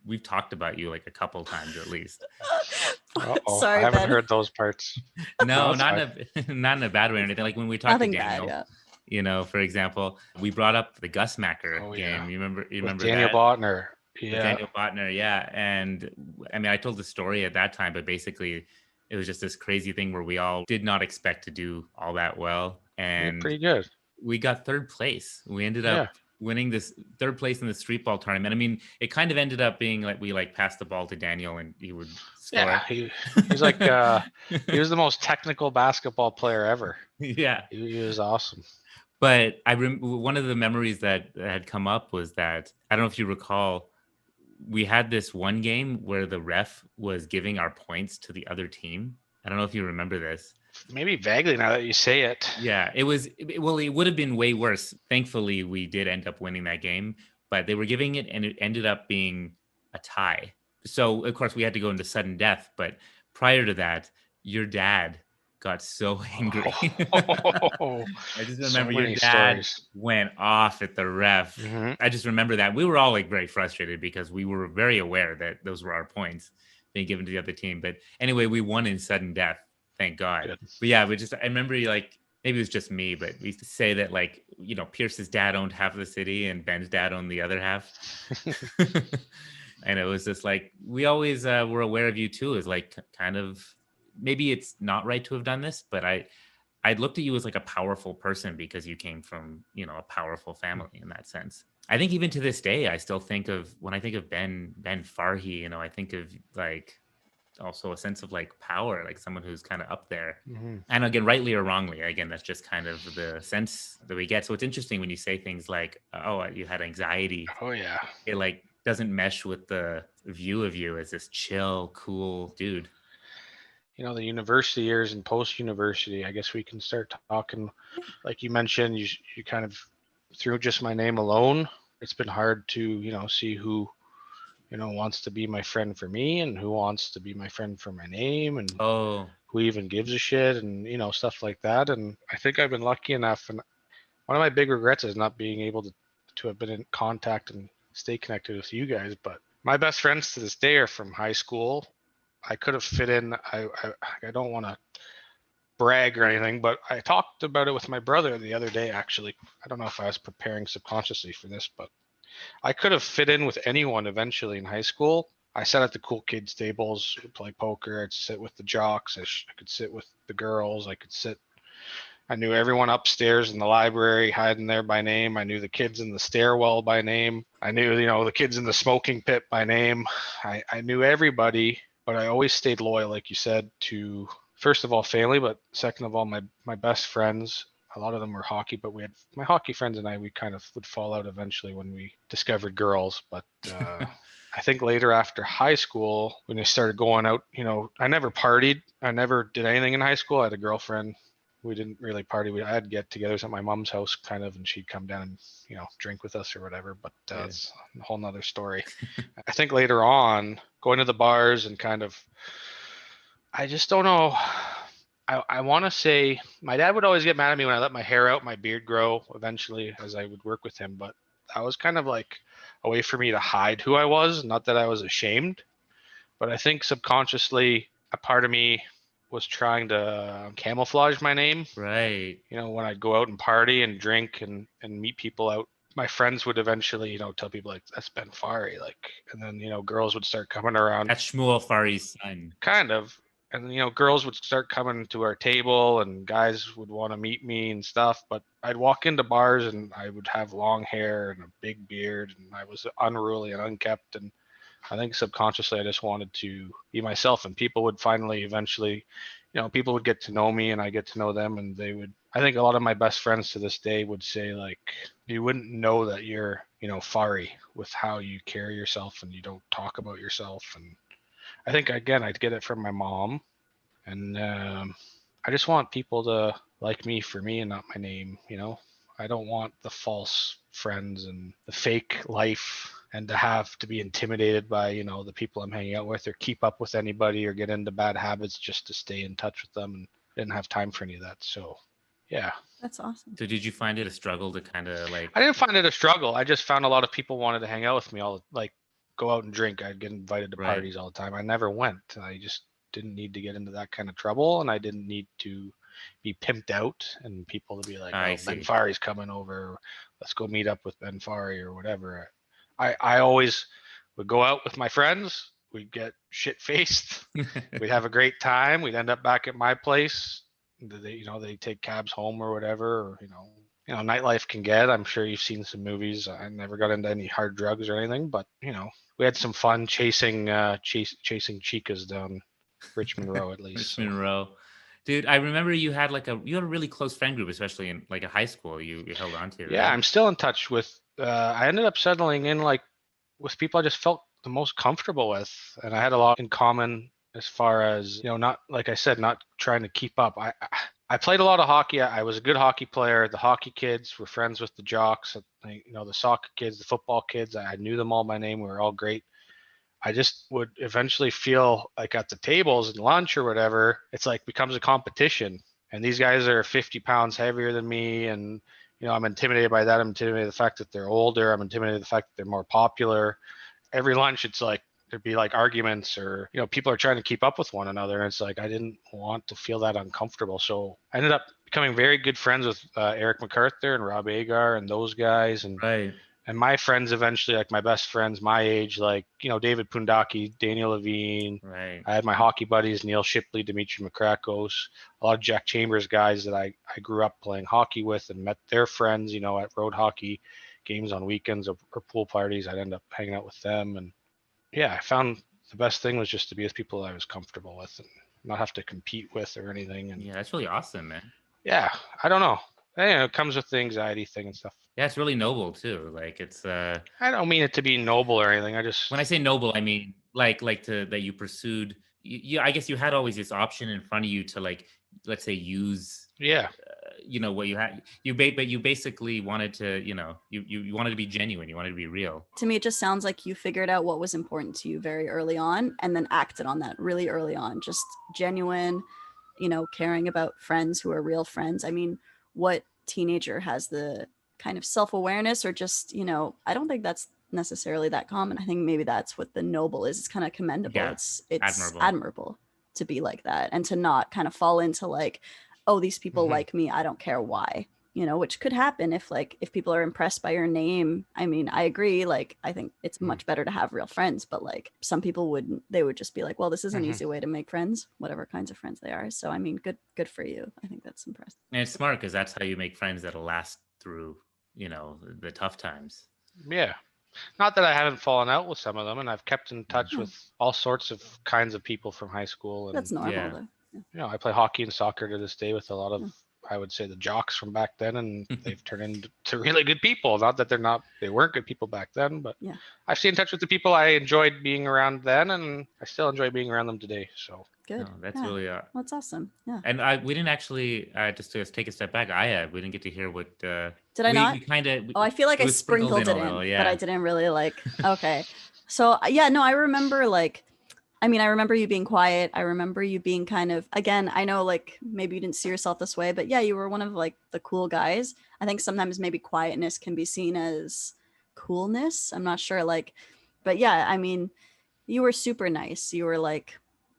we've talked about you like a couple times at least. Uh-oh, Sorry, I haven't Ben. heard those parts. No, not in a bad way or anything. Like when we talked to Nothing Daniel, bad, you know, for example, we brought up the Gus Macker Oh, game. yeah. You remember With Daniel that? Botner. With Yeah. Daniel Botner, yeah. And I mean, I told the story at that time, but basically it was just this crazy thing where we all did not expect to do all that well. Yeah, And pretty good. we got third place. We ended Yeah. up winning this third place in the street ball tournament. I mean, it kind of ended up being like we like passed the ball to Daniel and he would score. Yeah, he's like he was the most technical basketball player ever. Yeah. He was awesome. But one of the memories that had come up was that, I don't know if you recall, we had this one game where the ref was giving our points to the other team. I don't know if you remember this. Maybe vaguely now that you say it. Yeah, it would have been way worse. Thankfully, we did end up winning that game, but they were giving it and it ended up being a tie. So, of course, we had to go into sudden death. But prior to that, your dad got so angry. Oh, I just so remember your many dad stories. went off at the ref. Mm-hmm. I just remember that. We were all like very frustrated because we were very aware that those were our points being given to the other team. But anyway, we won in sudden death. Thank God. Good. But yeah, I remember like, maybe it was just me, but we used to say that like, you know, Pierce's dad owned half of the city and Ben's dad owned the other half. And it was just like, we always were aware of you too, as like kind of, maybe it's not right to have done this, but I looked at you as like a powerful person because you came from, you know, a powerful family in that sense. I think even to this day, I still think of, when I think of Ben Farhi, you know, I think of like also a sense of like power, like someone who's kind of up there. Mm-hmm. And again, rightly or wrongly, again, that's just kind of the sense that we get. So it's interesting when you say things like, oh, you had anxiety. Oh, yeah. It like doesn't mesh with the view of you as this chill, cool dude. You know, the university years and post-university, I guess we can start talking. Like you mentioned, you kind of, through just my name alone, it's been hard to, you know, see who, you know, wants to be my friend for me and who wants to be my friend for my name and who even gives a shit and, you know, stuff like that. And I think I've been lucky enough. And one of my big regrets is not being able to have been in contact and stay connected with you guys. But my best friends to this day are from high school. I could have fit in. I don't want to brag or anything, but I talked about it with my brother the other day, actually. I don't know if I was preparing subconsciously for this, but I could have fit in with anyone eventually in high school. I sat at the cool kids tables, play poker. I'd sit with the jocks. I could sit with the girls. I knew everyone upstairs in the library hiding there by name. I knew the kids in the stairwell by name. I knew, you know, the kids in the smoking pit by name. I knew everybody, but I always stayed loyal, like you said, to first of all family, but second of all my best friends. A lot of them were hockey, but my hockey friends and we kind of would fall out eventually when we discovered girls. But I think later after high school, when I started going out, you know, I never partied. I never did anything in high school. I had a girlfriend. We didn't really party. I had get-togethers at my mom's house kind of, and she'd come down and, you know, drink with us or whatever. But it's a whole nother story. I think later on, going to the bars and kind of, I just don't know. I want to say my dad would always get mad at me when I let my hair out, my beard grow eventually as I would work with him. But that was kind of like a way for me to hide who I was. Not that I was ashamed, but I think subconsciously a part of me was trying to camouflage my name. Right. You know, when I'd go out and party and drink and meet people out, my friends would eventually, you know, tell people like, that's Ben Farhi. Like, and then, you know, girls would start coming around. That's Shmuel Fari's son. Kind of. And, you know, girls would start coming to our table and guys would want to meet me and stuff. But I'd walk into bars and I would have long hair and a big beard and I was unruly and unkept. And I think subconsciously I just wanted to be myself. And people would finally eventually, you know, people would get to know me and I get to know them. And I think a lot of my best friends to this day would say, like, you wouldn't know that you're, you know, Farhi with how you carry yourself and you don't talk about yourself. And I think, again, I'd get it from my mom. And I just want people to like me for me and not my name, you know. I don't want the false friends and the fake life and to have to be intimidated by, you know, the people I'm hanging out with or keep up with anybody or get into bad habits just to stay in touch with them. And I didn't have time for any of that. So Yeah. That's awesome. So did you find it a struggle to kind of like? I didn't find it a struggle. I just found a lot of people wanted to hang out with me, all like go out and drink. I'd get invited to parties all the time. I never went. I just didn't need to get into that kind of trouble, and I didn't need to be pimped out and people to be like, I "Oh, see. Ben Fari's coming over. Let's go meet up with Ben Fari or whatever." I always would go out with my friends. We'd get shit faced. We'd have a great time. We'd end up back at my place. They take cabs home or whatever, or nightlife can get. I'm sure you've seen some movies. I never got into any hard drugs or anything, but we had some fun chasing chicas down Richmond Row at least. Richmond Row. Dude, I remember you had a really close friend group, especially in like a high school. You held on to. Yeah, right? I'm still in touch with. I ended up settling in with people I just felt the most comfortable with, and I had a lot in common as far as not, like I said, not trying to keep up. I played a lot of hockey. I was a good hockey player. The hockey kids were friends with the jocks. The soccer kids, the football kids. I knew them all by name. We were all great. I just would eventually feel like at the tables and lunch or whatever, it's like becomes a competition. And these guys are 50 pounds heavier than me. And, I'm intimidated by that. I'm intimidated by the fact that they're older. I'm intimidated by the fact that they're more popular. Every lunch, it's like, there'd be like arguments or, people are trying to keep up with one another. And it's like, I didn't want to feel that uncomfortable. So I ended up becoming very good friends with Eric MacArthur and Rob Agar and those guys. And right. And my friends eventually, like my best friends, my age, like, David Pundaki, Daniel Levine. Right. I had my hockey buddies, Neil Shipley, Dimitri Makrakos, a lot of Jack Chambers guys that I grew up playing hockey with and met their friends, at road hockey games on weekends or pool parties. I'd end up hanging out with them. And yeah, I found the best thing was just to be with people that I was comfortable with and not have to compete with or anything. And yeah, that's really awesome, man. Yeah, I don't know. It comes with the anxiety thing and stuff. Yeah, it's really noble too. Like it's I don't mean it to be noble or anything. I just when I say noble, I mean that you pursued. I guess you had always this option in front of you to let's say use. Yeah. What you had. But you basically wanted to. You wanted to be genuine. You wanted to be real. To me, it just sounds like you figured out what was important to you very early on, and then acted on that really early on. Just genuine, caring about friends who are real friends. I mean, what teenager has the kind of self-awareness or just I don't think that's necessarily that common. I think maybe that's what the noble is. It's kind of commendable. Yeah, it's admirable to be like that and to not kind of fall into oh, these people like me, I don't care why, which could happen if people are impressed by your name. I mean, I agree. I think it's much better to have real friends, but some people wouldn't. They would just be like, well, this is an easy way to make friends, whatever kinds of friends they are. So, I mean, good for you. I think that's impressive. And it's smart because that's how you make friends that'll last through, the tough times. Yeah. Not that I haven't fallen out with some of them, and I've kept in touch with all sorts of kinds of people from high school. And, that's normal, though. Yeah. I play hockey and soccer to this day with a lot of, I would say, the jocks from back then, and they've turned into really good people. Not that they weren't good people back then, but yeah, I've stayed in touch with the people I enjoyed being around then, and I still enjoy being around them today. So good. No, that's really that's awesome. Yeah. And we didn't actually just to take a step back. We didn't get to hear what. Did I not? I feel like I sprinkled it in, but I didn't really Okay, so yeah, no, I remember I remember you being quiet. I remember you being kind of, again, I know maybe you didn't see yourself this way, but yeah, you were one of the cool guys. I think sometimes maybe quietness can be seen as coolness. I'm not sure. But yeah, I mean, you were super nice. You were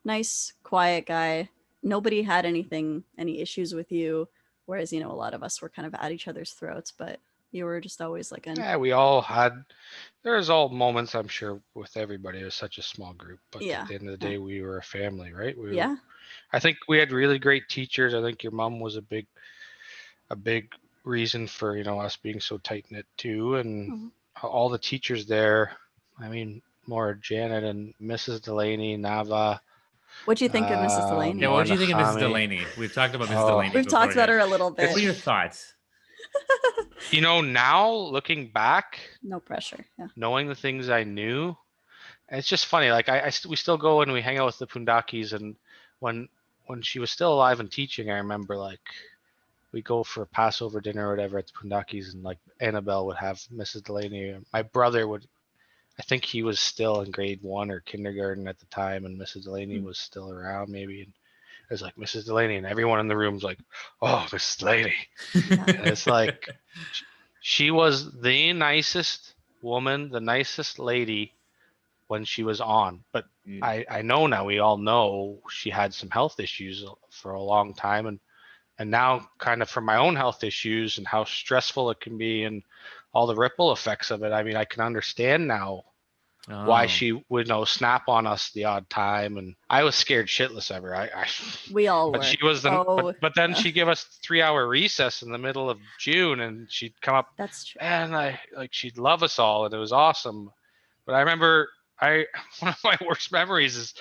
nice, quiet guy. Nobody had any issues with you. Whereas, a lot of us were kind of at each other's throats, but you were just always yeah, we all had, there's all moments, I'm sure, with everybody. It was such a small group, but at the end of the day, we were a family, right? I think we had really great teachers. I think your mom was a big reason for, us being so tight knit too. And all the teachers there, I mean, more Janet and Mrs. Delaney, Nava. What do you think of Mrs. Delaney? Yeah, what do you think of Mrs. Delaney? We've talked about Mrs. Delaney. We've talked about her a little bit. What are your thoughts? Now looking back, no pressure. Yeah. Knowing the things I knew, it's just funny. We still go and we hang out with the Pundakis, and when she was still alive and teaching, I remember we go for a Passover dinner or whatever at the Pundakis, and Annabelle would have Mrs. Delaney. My brother would, I think he was still in grade 1 or kindergarten at the time, and Mrs. Delaney was still around maybe. And It's like Mrs. Delaney, and everyone in the room's like, "Oh, Mrs. Delaney." Yeah. And it's like she was the nicest woman, the nicest lady when she was on. But I know now, we all know she had some health issues for a long time, and now kind of from my own health issues and how stressful it can be and all the ripple effects of it. I mean, I can understand now why she would snap on us the odd time, and I was scared shitless of her. We all but were. she was but then she'd give us 3-hour recess in the middle of June, and she'd come up. That's true. And she'd love us all, and it was awesome. But I remember one of my worst memories is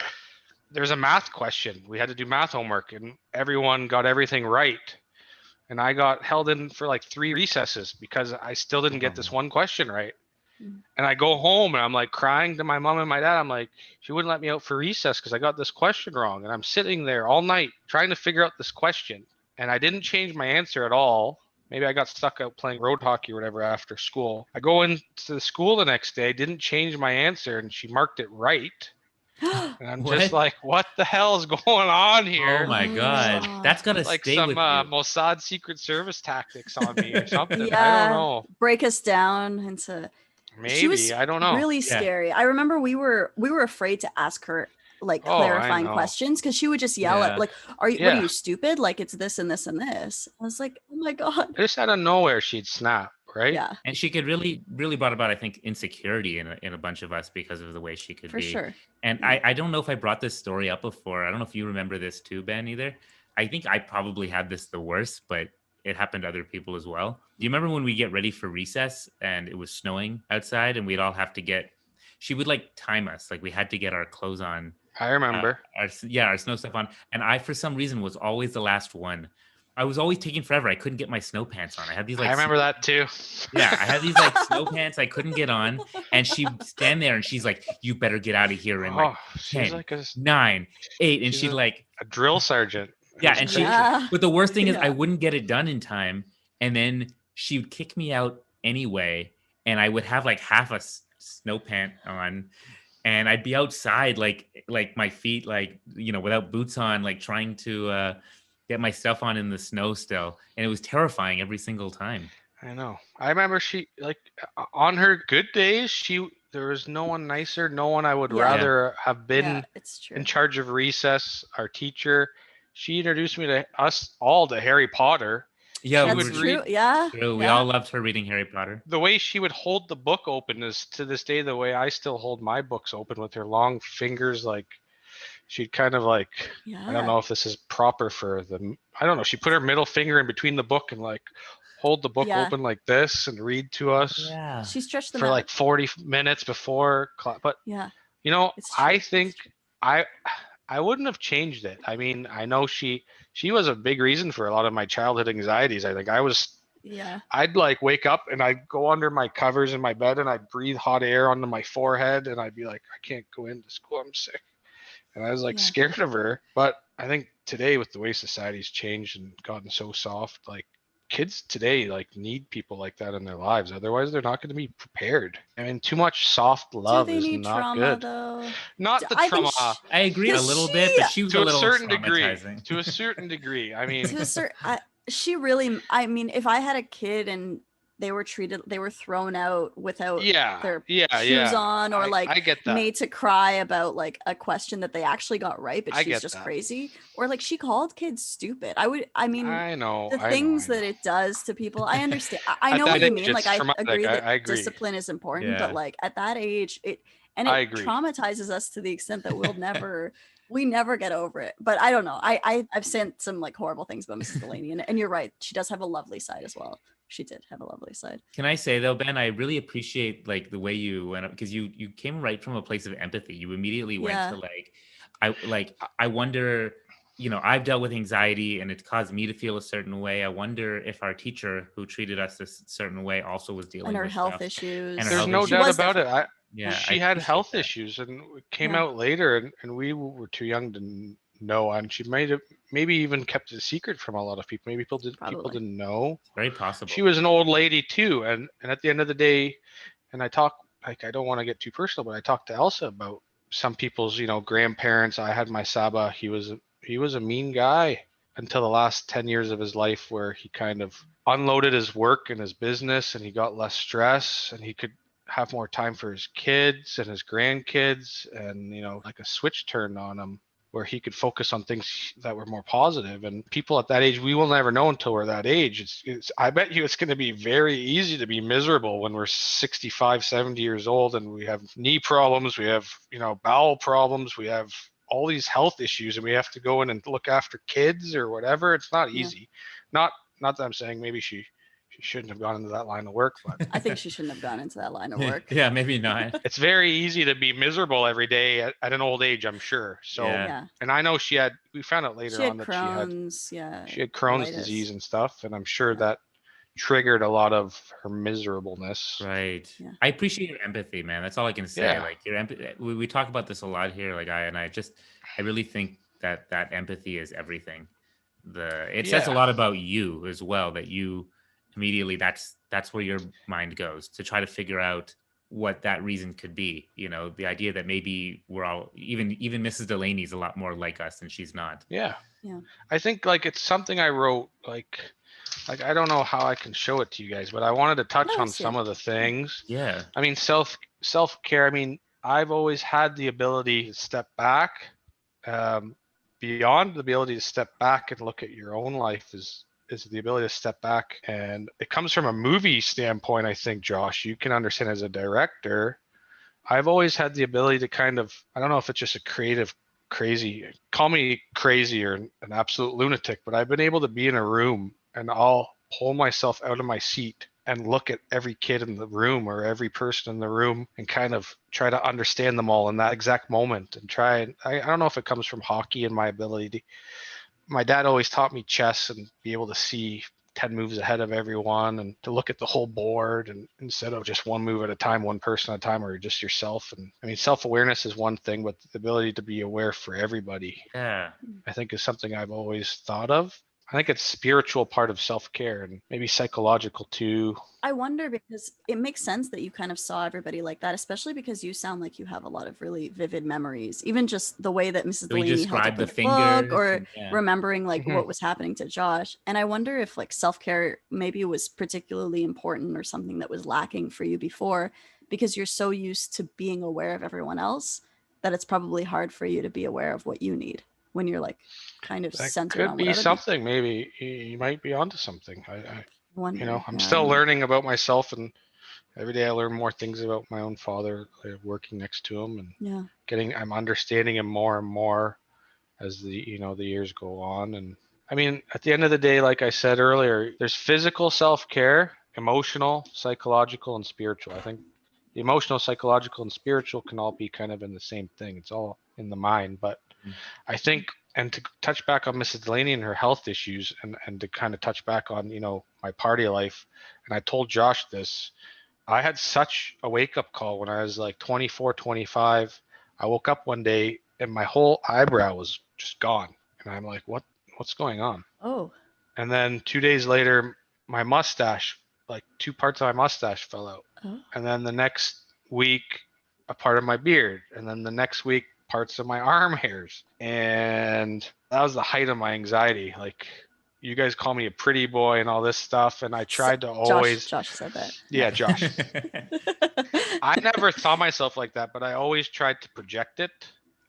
there's a math question. We had to do math homework, and everyone got everything right. And I got held in for like 3 recesses because I still didn't get this one question right. And I go home and I'm like crying to my mom and my dad. I'm like, she wouldn't let me out for recess because I got this question wrong. And I'm sitting there all night trying to figure out this question. And I didn't change my answer at all. Maybe I got stuck out playing road hockey or whatever after school. I go into the school the next day, didn't change my answer, and she marked it right. And I'm just like, what the hell is going on here? Oh my God. That's got to like stay some with you. Mossad Secret Service tactics on me or something. Yeah, I don't know. Break us down into. Maybe, she was I don't know. Really scary. I remember we were afraid to ask her like clarifying questions because she would just yell at like, what are you, stupid? Like it's this and this and this. I was like, oh my God. Just out of nowhere she'd snap, right? Yeah. And she could really brought about, I think, insecurity in a bunch of us because of the way she could be. For sure. And I don't know if I brought this story up before. I don't know if you remember this too, Ben, either. I think I probably had this the worst, but it happened to other people as well. Do you remember when we get ready for recess and it was snowing outside and we'd all have to she would like time us, like we had to get our clothes on. I remember. Our snow stuff on. And I, for some reason, was always the last one. I was always taking forever. I couldn't get my snow pants on. I had these like. I remember that too. Yeah, I had these like snow pants I couldn't get on, and she'd stand there and she's like, "You better get out of here!" And like 10, like 9, 8, and she'd like a drill sergeant. Yeah, and but the worst thing is I wouldn't get it done in time, and then she would kick me out anyway, and I would have like half a snow pant on. And I'd be outside, like my feet, like, without boots on, like trying to get my stuff on in the snow still. And it was terrifying every single time. I know. I remember she, like, on her good days, there was no one nicer, no one I would rather have been in charge of recess, our teacher. She introduced me to us all to Harry Potter. Yeah, that's true. Yeah. True. We all loved her reading Harry Potter. The way she would hold the book open is to this day the way I still hold my books open with her long fingers. Like she'd kind of like, I don't know if this is proper for them. I don't know. She put her middle finger in between the book and like hold the book open like this and read to us. Yeah. She stretched them for out. like 40 minutes before class. But I think I wouldn't have changed it. I mean, I know she was a big reason for a lot of my childhood anxieties. I think I'd like wake up and I'd go under my covers in my bed and I'd breathe hot air onto my forehead and I'd be like, I can't go into school, I'm sick. And I was like scared of her. But I think today with the way society's changed and gotten so soft, like kids today like need people like that in their lives. Otherwise they're not going to be prepared. I mean, too much soft love is not trauma, good. Though? Not the trauma. I agree a little bit, but she was to a little certain degree. traumatizing. To a certain degree. I mean, to a certain, she really. I mean, if I had a kid and they were thrown out without their shoes on, or I get that. made to cry about like a question that they actually got right, but she's just that. crazy, or like she called kids stupid. I know the things that it does to people. I understand. I know what you mean. Like I agree that discipline is important, but like at that age, it traumatizes us to the extent that we never get over it. But I don't know. I've sent some like horrible things about Mrs. Delaney, and you're right. She does have a lovely side as well. She did have a lovely side. Can I say though, Ben, I really appreciate like the way you went up, because you came right from a place of empathy. You immediately went to I wonder, I've dealt with anxiety and it's caused me to feel a certain way. I wonder if our teacher who treated us this certain way also was dealing with health issues. And there's no doubt about it. She had health that. issues and it came out later and we were too young to know, and she maybe even kept it a secret from a lot of people. Maybe people didn't know. Very possible. She was an old lady too, and at the end of the day, and I talk, like, I don't want to get too personal, but I talked to Elsa about some people's grandparents. I had my Saba, he was he was a mean guy until the last 10 years of his life, where he kind of unloaded his work and his business, and he got less stress, and he could have more time for his kids and his grandkids, and like a switch turned on him where he could focus on things that were more positive. And people at that age, we will never know until we're that age. I bet you it's going to be very easy to be miserable when we're 65, 70 years old, and we have knee problems, we have bowel problems, we have all these health issues, and we have to go in and look after kids or whatever. It's not easy. Not that I'm saying maybe she shouldn't have gone into that line of work, but I think she shouldn't have gone into that line of work. Yeah, maybe not. It's very easy to be miserable every day at an old age, I'm sure. So, and I know we found out later on that she had Crohn's disease and stuff, and I'm sure that triggered a lot of her miserableness. Right. Yeah. I appreciate your empathy, man. That's all I can say. Yeah. Like your empathy. We talk about this a lot here. Like I really think that empathy is everything. It says a lot about you as well, that you immediately that's where your mind goes to try to figure out what that reason could be. The idea that maybe we're all even Mrs. Delaney's a lot more like us and she's not. Yeah. I think it's something I wrote like I don't know how I can show it to you guys, but I wanted to touch on some of the things. Yeah. I mean, self-care. I mean, I've always had the ability to step back. Beyond the ability to step back and look at your own life is the ability to step back. And it comes from a movie standpoint, I think, Josh. You can understand as a director, I've always had the ability to kind of, I don't know if it's just a creative crazy, call me crazy or an absolute lunatic, but I've been able to be in a room and I'll pull myself out of my seat and look at every kid in the room or every person in the room and kind of try to understand them all in that exact moment and I don't know if it comes from hockey and my ability to, my dad always taught me chess and be able to see 10 moves ahead of everyone and to look at the whole board and instead of just one move at a time, one person at a time, or just yourself. And I mean, self-awareness is one thing, but the ability to be aware for everybody, I think is something I've always thought of. I think it's spiritual part of self-care and maybe psychological too. I wonder because it makes sense that you kind of saw everybody like that, especially because you sound like you have a lot of really vivid memories, even just the way that Mrs. Delaney held up the book or remembering like what was happening to Josh. And I wonder if like self-care maybe was particularly important or something that was lacking for you before because you're so used to being aware of everyone else that it's probably hard for you to be aware of what you need when you're like kind of centered on could be something. Maybe you might be onto something. I'm still learning about myself, and every day I learn more things about my own father, working next to him, and I'm understanding him more and more as the years go on. And I mean, at the end of the day, like I said earlier, there's physical self-care, emotional, psychological, and spiritual. I think the emotional, psychological, and spiritual can all be kind of in the same thing. It's all in the mind, but I think, and to touch back on Mrs. Delaney and her health issues and to kind of touch back on, my party life. And I told Josh this, I had such a wake up call when I was like 24, 25. I woke up one day and my whole eyebrow was just gone. And I'm like, what's going on? Oh. And then 2 days later, my mustache, like 2 parts of my mustache fell out. Oh. And then the next week, a part of my beard. And then the next week, parts of my arm hairs. And that was the height of my anxiety. Like, you guys call me a pretty boy and all this stuff, and I tried to always Josh said that. Yeah, Josh. I never saw myself like that, but I always tried to project it,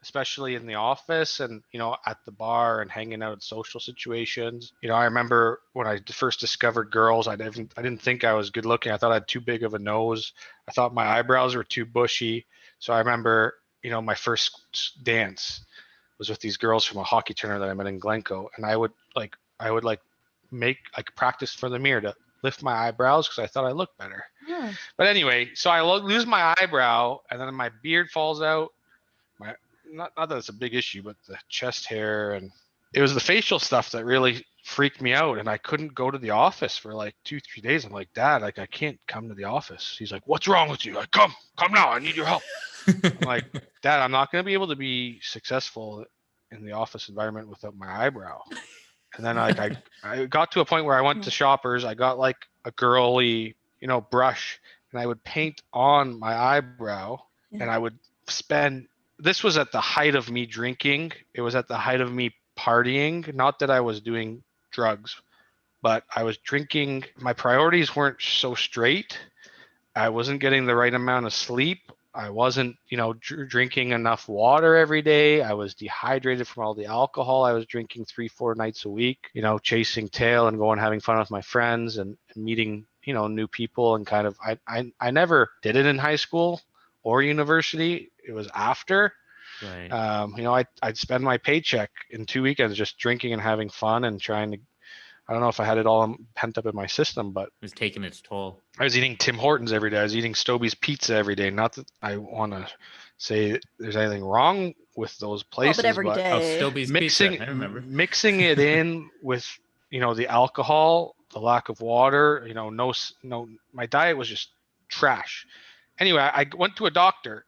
especially in the office and at the bar and hanging out at social situations. I remember when I first discovered girls, I didn't think I was good looking. I thought I had too big of a nose. I thought my eyebrows were too bushy. So I remember my first dance was with these girls from a hockey tournament that I met in Glencoe, and I would practice for the mirror to lift my eyebrows because I thought I looked better. Yeah. But anyway, so I lose my eyebrow, and then my beard falls out. Not that it's a big issue, but the chest hair, and it was the facial stuff that really freaked me out, and I couldn't go to the office for like 2-3 days. I'm like, Dad, I can't come to the office. He's like, what's wrong with you? Like, come now, I need your help. I'm like, Dad, I'm not going to be able to be successful in the office environment without my eyebrow. And then I got to a point where I went to Shoppers. I got like a girly, brush, and I would paint on my eyebrow, and I would spend. This was at the height of me drinking. It was at the height of me partying. Not that I was doing drugs, but I was drinking. My priorities weren't so straight. I wasn't getting the right amount of sleep. I wasn't, drinking enough water every day. I was dehydrated from all the alcohol I was drinking 3-4 nights a week, chasing tail and going having fun with my friends and meeting, new people. And kind of, I never did it in high school or university. It was after. Right. I'd spend my paycheck in 2 weekends just drinking and having fun and trying to, I don't know if I had it all pent up in my system, but it was taking its toll. I was eating Tim Hortons every day. I was eating Stobie's pizza every day. Not that I want to say there's anything wrong with those places, but every but day. Stobie's mixing pizza, I remember. mixing it in with the alcohol, the lack of water. No, my diet was just trash. Anyway, I went to a doctor.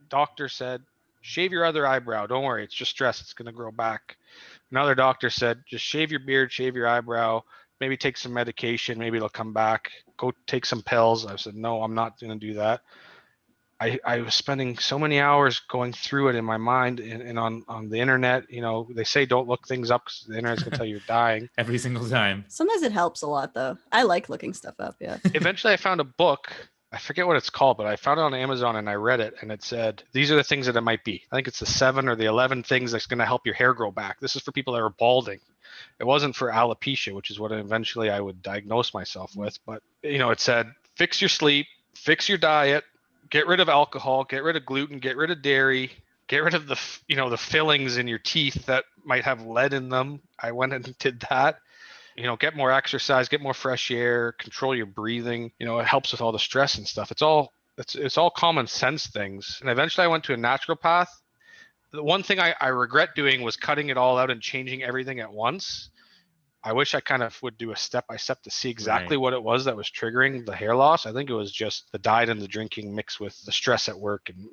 Doctor said, shave your other eyebrow. Don't worry, it's just stress. It's gonna grow back. Another doctor said, just shave your beard, shave your eyebrow, maybe take some medication, maybe it'll come back. Go take some pills. I said, no, I'm not going to do that. I was spending so many hours going through it in my mind and on the internet. They say don't look things up because the internet's going to tell you you're dying. Every single time. Sometimes it helps a lot, though. I like looking stuff up, yeah. Eventually, I found a book. I forget what it's called, but I found it on Amazon and I read it, and it said, these are the things that it might be. I think it's the 7 or the 11 things that's going to help your hair grow back. This is for people that are balding. It wasn't for alopecia, which is what eventually I would diagnose myself with. But, it said, fix your sleep, fix your diet, get rid of alcohol, get rid of gluten, get rid of dairy, get rid of the fillings in your teeth that might have lead in them. I went and did that. Get more exercise, get more fresh air, control your breathing. It helps with all the stress and stuff. It's all common sense things. And eventually I went to a naturopath. The one thing I regret doing was cutting it all out and changing everything at once. I wish I kind of would do a step-by-step to see exactly what it was that was triggering the hair loss. I think it was just the diet and the drinking mixed with the stress at work. And,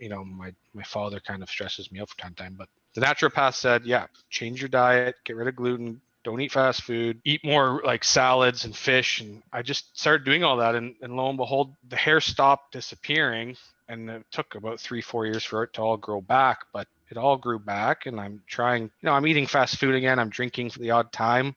my father kind of stresses me out from time to time. But the naturopath said, yeah, change your diet, get rid of gluten, don't eat fast food, eat more like salads and fish. And I just started doing all that. And lo and behold, the hair stopped disappearing. And it took about 3-4 years for it to all grow back. But it all grew back. And I'm trying, I'm eating fast food again. I'm drinking for the odd time.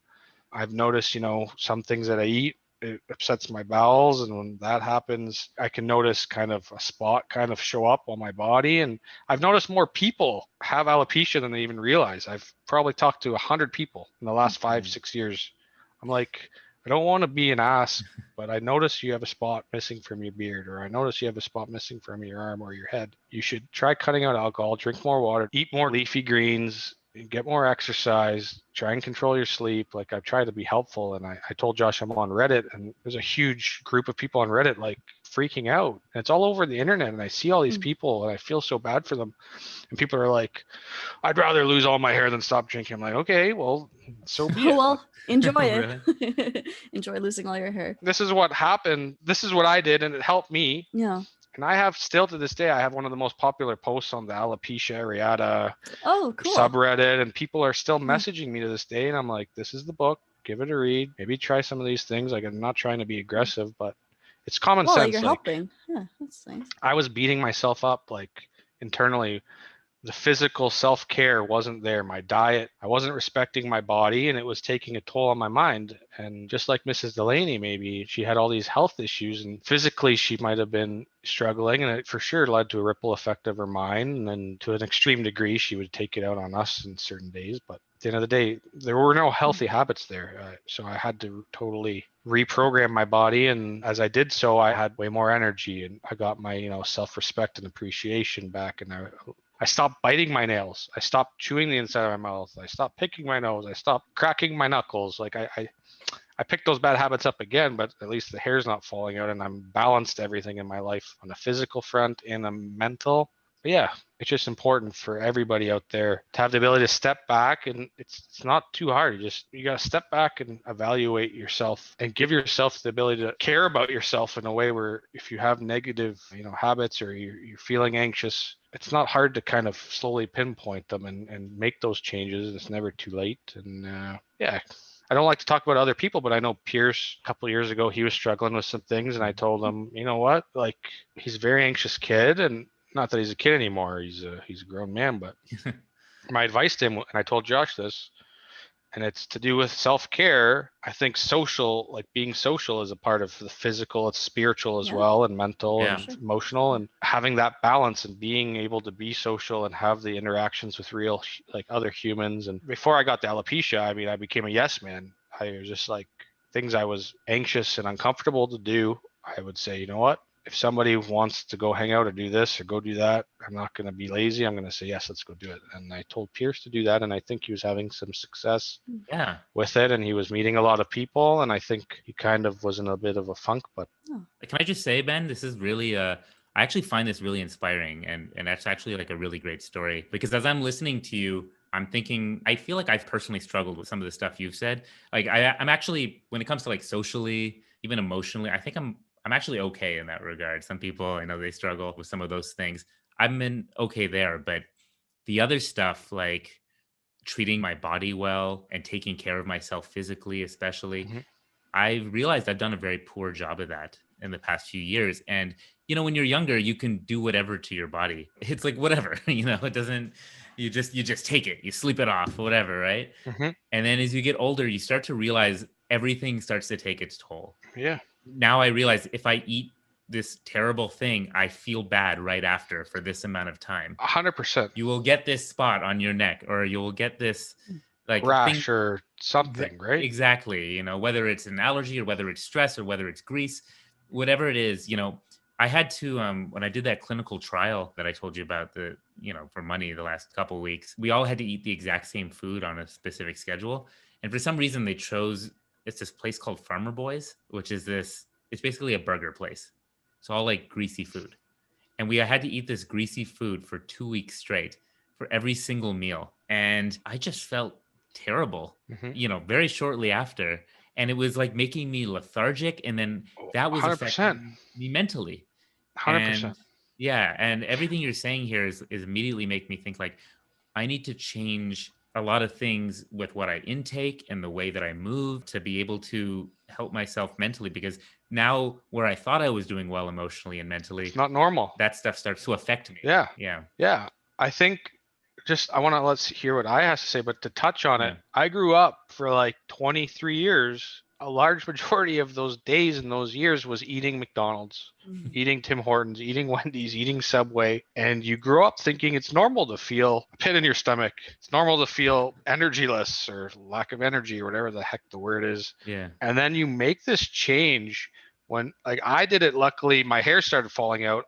I've noticed, some things that I eat, it upsets my bowels. And when that happens, I can notice kind of a spot kind of show up on my body. And I've noticed more people have alopecia than they even realize. I've probably talked to 100 people in the last 5-6 years. I'm like, I don't want to be an ass, but I notice you have a spot missing from your beard, or I notice you have a spot missing from your arm or your head. You should try cutting out alcohol, drink more water, eat more leafy greens, get more exercise, try and control your sleep. Like, I've tried to be helpful. And I told Josh I'm on Reddit, and there's a huge group of people on Reddit like freaking out. And it's all over the internet. And I see all these people and I feel so bad for them. And people are like, I'd rather lose all my hair than stop drinking. I'm like, okay, well, so be it. Well, enjoy it. Enjoy losing all your hair. This is what happened. This is what I did, and it helped me. Yeah. And I have still to this day, I have one of the most popular posts on the alopecia areata subreddit, and people are still messaging me to this day. And I'm like, this is the book. Give it a read. Maybe try some of these things. Like, I'm not trying to be aggressive, but it's common sense. You're helping. Yeah, that's nice. I was beating myself up like internally. The physical self-care wasn't there. My diet, I wasn't respecting my body, and it was taking a toll on my mind. And just like Mrs. Delaney, maybe she had all these health issues, and physically she might have been struggling, and it for sure led to a ripple effect of her mind. And then to an extreme degree, she would take it out on us in certain days. But at the end of the day, there were no healthy habits there. So I had to totally reprogram my body. And as I did so, I had way more energy, and I got my, self-respect and appreciation back. And I stopped biting my nails. I stopped chewing the inside of my mouth. I stopped picking my nose. I stopped cracking my knuckles. Like I picked those bad habits up again, but at least the hair's not falling out, and I'm balanced everything in my life on a physical front and a mental. But yeah, it's just important for everybody out there to have the ability to step back, and it's not too hard. You got to step back and evaluate yourself and give yourself the ability to care about yourself in a way where if you have negative, habits, or you're feeling anxious, it's not hard to kind of slowly pinpoint them and make those changes. It's never too late. And yeah, I don't like to talk about other people, but I know Pierce, a couple of years ago, he was struggling with some things, and I told him, you know what, like, he's a very anxious kid, and not that he's a kid anymore. He's a grown man, but my advice to him, and I told Josh this, and it's to do with self-care. I think social, like being social, is a part of the physical. It's spiritual as well, and mental and emotional, and having that balance and being able to be social and have the interactions with real like other humans. And before I got the alopecia, I mean, I became a yes man. I was just like, things I was anxious and uncomfortable to do, I would say, you know what, if somebody wants to go hang out or do this or go do that, I'm not going to be lazy. I'm going to say, yes, let's go do it. And I told Pierce to do that. And I think he was having some success with it. And he was meeting a lot of people. And I think he kind of was in a bit of a funk. But can I just say, Ben, this is really, I actually find this really inspiring. And that's actually like a really great story, because as I'm listening to you, I'm thinking, I feel like I've personally struggled with some of the stuff you've said. Like I'm actually, when it comes to like socially, even emotionally, I think I'm actually okay in that regard. Some people, I know they struggle with some of those things. I'm in okay there, but the other stuff, like treating my body well and taking care of myself physically, especially, I realized I've done a very poor job of that in the past few years. And, you know, when you're younger, you can do whatever to your body. It's like, whatever, you know, it doesn't, you just take it, you sleep it off, whatever. Right. And then as you get older, you start to realize everything starts to take its toll. Yeah. Now I realize if I eat this terrible thing, I feel bad right after for this amount of time. 100%. You will get this spot on your neck, or you will get this like rash or something, right? Exactly. You know, whether it's an allergy or whether it's stress or whether it's grease, whatever it is, you know, I had to, when I did that clinical trial that I told you about, the, you know, for money the last couple of weeks, we all had to eat the exact same food on a specific schedule. And for some reason they chose, it's this place called Farmer Boys, which is it's basically a burger place. It's all like greasy food. And we had to eat this greasy food for 2 weeks straight for every single meal. And I just felt terrible, you know, very shortly after. And it was like making me lethargic. And then that was 100%. affecting me mentally. 100%. And yeah. And everything you're saying here is immediately make me think like, I need to change a lot of things with what I intake and the way that I move to be able to help myself mentally, because now where I thought I was doing well emotionally and mentally, it's not normal. That stuff starts to affect me. Yeah. Yeah. Yeah. I think I want to let's hear what I have to say, but to touch on it, I grew up for like 23 years. A large majority of those days and those years was eating McDonald's, eating Tim Hortons, eating Wendy's, eating Subway. And you grow up thinking it's normal to feel a pit in your stomach. It's normal to feel energyless or lack of energy or whatever the heck the word is. Yeah. And then you make this change when, like, I did it. Luckily, my hair started falling out.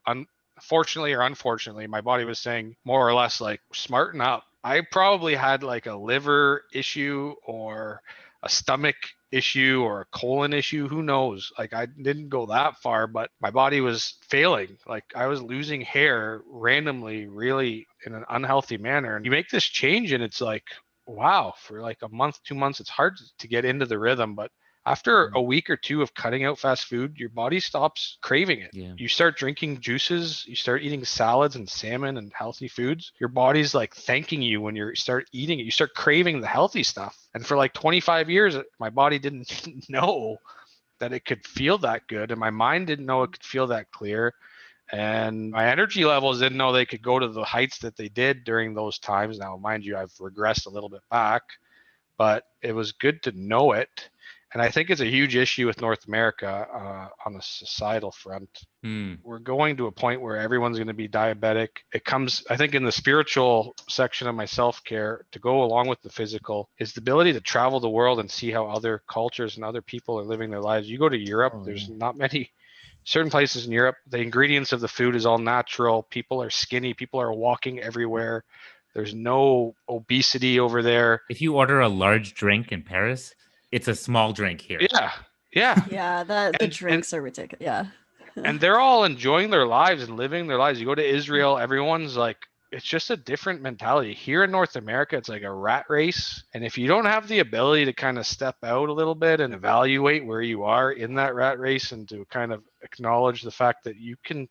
Fortunately or unfortunately, my body was saying more or less like, smarten up. I probably had like a liver issue or a stomach issue or a colon issue. Who knows? Like, I didn't go that far, but my body was failing. Like, I was losing hair randomly, really in an unhealthy manner. And you make this change and it's like, wow, for like a month, 2 months, it's hard to get into the rhythm. But after a week or two of cutting out fast food, your body stops craving it. Yeah. You start drinking juices, you start eating salads and salmon and healthy foods. Your body's like thanking you when you start eating it. You start craving the healthy stuff. And for like 25 years, my body didn't know that it could feel that good. And my mind didn't know it could feel that clear. And my energy levels didn't know they could go to the heights that they did during those times. Now, mind you, I've regressed a little bit back, but it was good to know it. And I think it's a huge issue with North America on a societal front. We're going to a point where everyone's going to be diabetic. It comes, I think, in the spiritual section of my self-care, to go along with the physical, is the ability to travel the world and see how other cultures and other people are living their lives. You go to Europe, there's not many, certain places in Europe, the ingredients of the food is all natural. People are skinny. People are walking everywhere. There's no obesity over there. If you order a large drink in Paris, it's a small drink here. Yeah. Yeah. Yeah. The drinks are ridiculous. Yeah. And they're all enjoying their lives and living their lives. You go to Israel, everyone's like, it's just a different mentality. Here in North America, it's like a rat race. And if you don't have the ability to kind of step out a little bit and evaluate where you are in that rat race and to kind of acknowledge the fact that you can,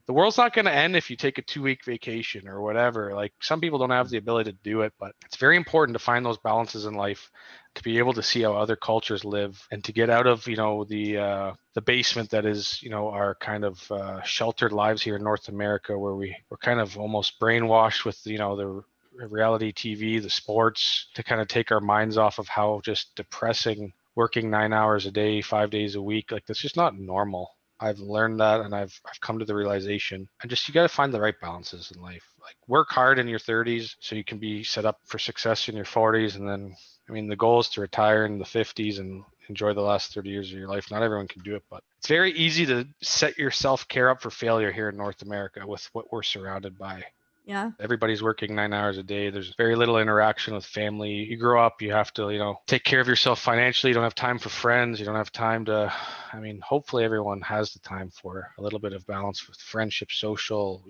the world's not going to end if you take a 2-week vacation or whatever. Like, some people don't have the ability to do it, but it's very important to find those balances in life, to be able to see how other cultures live and to get out of, you know, the basement that is, you know, our kind of sheltered lives here in North America, where we're kind of almost brainwashed with, you know, the reality TV, the sports, to kind of take our minds off of how just depressing working 9 hours a day, 5 days a week. Like, that's just not normal. I've learned that, and I've come to the realization, and just, you got to find the right balances in life. Like, work hard in your 30s so you can be set up for success in your 40s, and then, I mean, the goal is to retire in the 50s and enjoy the last 30 years of your life. Not everyone can do it, but it's very easy to set your self-care up for failure here in North America with what we're surrounded by. Yeah. Everybody's working 9 hours a day. There's very little interaction with family. You grow up, you have to, take care of yourself financially. You don't have time for friends. You don't have time to, I mean, hopefully everyone has the time for a little bit of balance with friendship, social,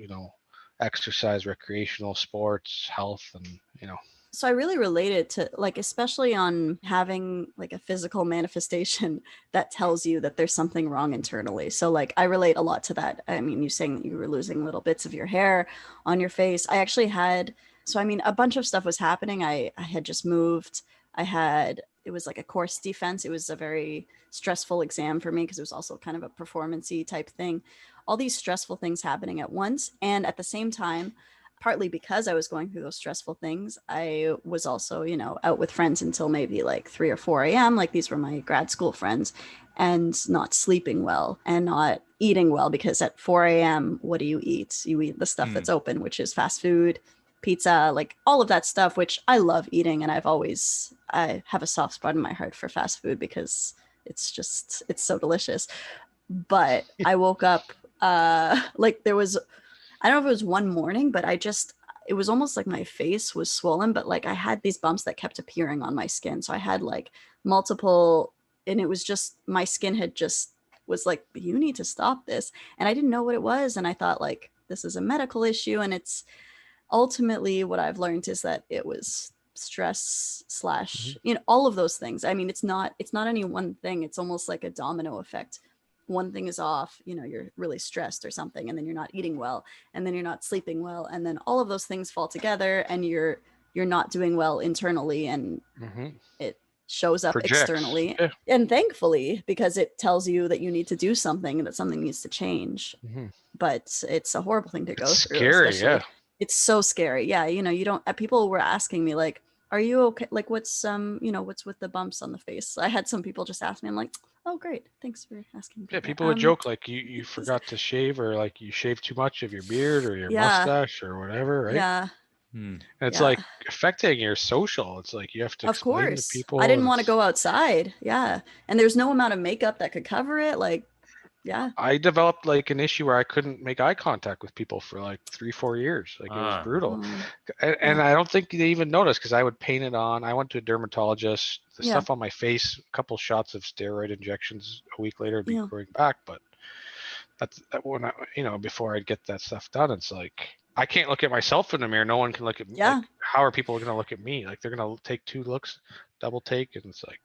exercise, recreational, sports, health, and, So I really related to, like, especially on having like a physical manifestation that tells you that there's something wrong internally. So like I relate a lot to that. I mean, you saying that you were losing little bits of your hair on your face. I actually had, so I mean, a bunch of stuff was happening. I had just moved. It was like a course defense. It was a very stressful exam for me because it was also kind of a performance-y type thing. All these stressful things happening at once. And at the same time, partly because I was going through those stressful things, I was also, out with friends until maybe like 3 or 4 a.m. Like, these were my grad school friends, and not sleeping well and not eating well, because at 4 a.m., what do you eat? You eat the stuff that's open, which is fast food, pizza, like all of that stuff, which I love eating. And I have a soft spot in my heart for fast food because it's so delicious. But I woke up, like, I don't know if it was one morning, but it was almost like my face was swollen, but like I had these bumps that kept appearing on my skin. So I had like multiple, and it was just, my skin was like, you need to stop this. And I didn't know what it was. And I thought, like, this is a medical issue. And it's ultimately, what I've learned is that it was stress / all of those things. I mean, it's not any one thing. It's almost like a domino effect. One thing is off, you're really stressed or something, and then you're not eating well, and then you're not sleeping well, and then all of those things fall together, and you're not doing well internally, and it shows up externally. Yeah. And thankfully, because it tells you that you need to do something and that something needs to change. But it's a horrible thing to go through. Scary. Yeah. It's so scary. Yeah. You don't, people were asking me, like, are you okay? Like, what's what's with the bumps on the face? I had some people just ask me. I'm like, oh, great, thanks for asking. Yeah, people would joke like you forgot to shave, or like you shaved too much of your beard or your mustache or whatever, right? Yeah. And it's like affecting your social. It's like you have to explain to people. I didn't want to go outside. Yeah. And there's no amount of makeup that could cover it. Like, yeah. I developed like an issue where I couldn't make eye contact with people for like 3-4 years. Like, it was brutal. And I don't think they even noticed, because I would paint it on. I went to a dermatologist. The stuff on my face, a couple shots of steroid injections, a week later, be growing back. But that when before I'd get that stuff done, it's like, I can't look at myself in the mirror. No one can look at me. Yeah. Like, how are people going to look at me? Like, they're going to take 2 looks, double take. And it's like,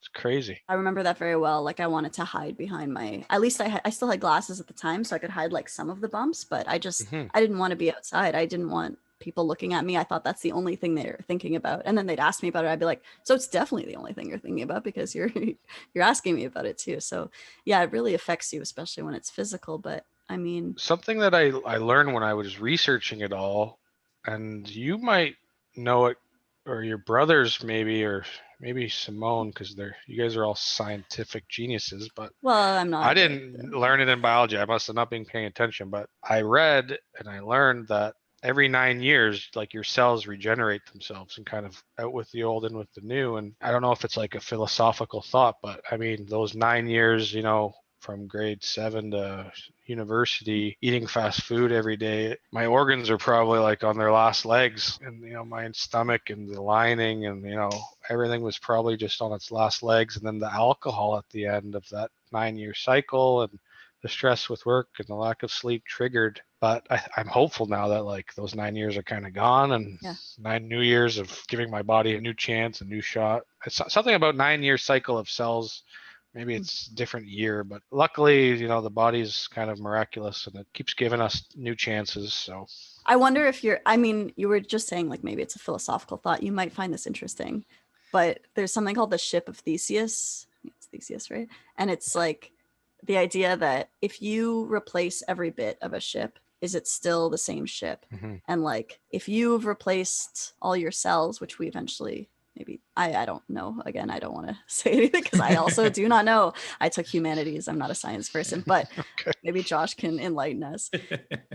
it's crazy. I remember that very well. Like, I wanted to hide behind at least I still had glasses at the time, so I could hide like some of the bumps, but I didn't want to be outside. I didn't want people looking at me. I thought that's the only thing they're thinking about. And then they'd ask me about it. I'd be like, so it's definitely the only thing you're thinking about, because you're asking me about it too. So yeah, it really affects you, especially when it's physical. But I mean, something that I learned when I was researching it all, and you might know it, or your brothers maybe, or maybe Simone, because you guys are all scientific geniuses, but I'm not. I didn't learn it in biology. I must have not been paying attention, but I read and I learned that every 9 years, like, your cells regenerate themselves and kind of out with the old and with the new. And I don't know if it's like a philosophical thought, but I mean, those 9 years, from grade 7 to university, eating fast food every day, my organs are probably like on their last legs, and my stomach and the lining, and everything was probably just on its last legs. And then the alcohol at the end of that 9-year cycle, and the stress with work and the lack of sleep triggered. But I'm hopeful now that, like, those 9 years are kind of gone, and 9 new years of giving my body a new chance, a new shot. It's something about 9-year cycle of cells. Maybe it's different year, but luckily, the body's kind of miraculous, and it keeps giving us new chances. So I wonder if you were just saying, like, maybe it's a philosophical thought. You might find this interesting, but there's something called the ship of Theseus. It's Theseus, right? And it's like the idea that if you replace every bit of a ship, is it still the same ship? And like, if you've replaced all your cells, which we eventually maybe, I don't know. Again, I don't want to say anything because I also do not know. I took humanities. I'm not a science person, but maybe Josh can enlighten us.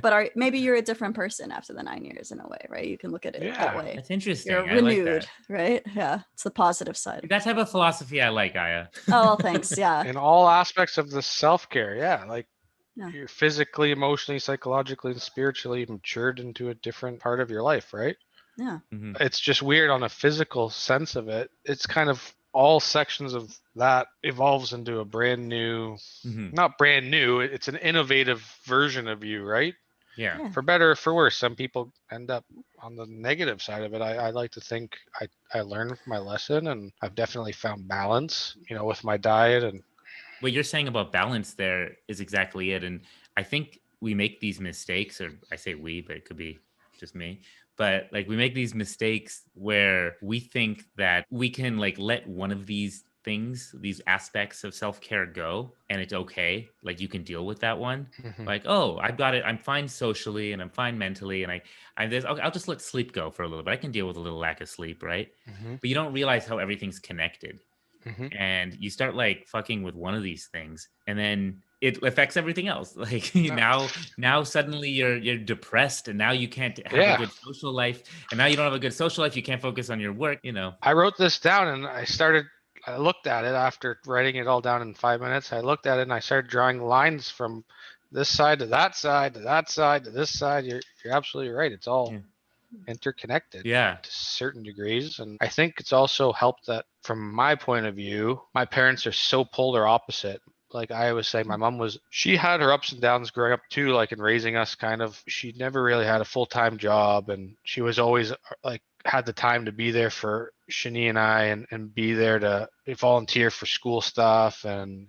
But maybe you're a different person after the 9 years in a way, right? You can look at it that way. That's interesting. You're renewed, right? Yeah, it's the positive side. That type of philosophy I like, Aya. Oh, well, thanks. Yeah. In all aspects of the self-care, like you're physically, emotionally, psychologically, and spiritually matured into a different part of your life, right? Yeah. It's just weird on a physical sense of it. It's kind of all sections of that evolves into a brand new, not brand new, it's an innovative version of you, right? Yeah. For better or for worse. Some people end up on the negative side of it. I like to think I learned my lesson, and I've definitely found balance, with my diet. And what you're saying about balance there is exactly it. And I think we make these mistakes, or I say we, but it could be just me. But like we make these mistakes where we think that we can like let one of these things, these aspects of self-care go, and it's okay. Like you can deal with that one. Like, oh, I've got it. I'm fine socially and I'm fine mentally. And I'll just let sleep go for a little bit. I can deal with a little lack of sleep, right? But you don't realize how everything's connected. And you start like fucking with one of these things, and then it affects everything else. Like now suddenly you're depressed, and now you can't have a good social life, and now you don't have a good social life. You can't focus on your work. I wrote this down, and I looked at it after writing it all down in 5 minutes. I looked at it and I started drawing lines from this side to that side to that side to this side. You're absolutely right. It's all interconnected to certain degrees. And I think it's also helped that from my point of view, my parents are so polar opposite. Like I was saying, my mom she had her ups and downs growing up too, like in raising us kind of. She never really had a full-time job, and she was always like had the time to be there for Shani and I, and be there to volunteer for school stuff, and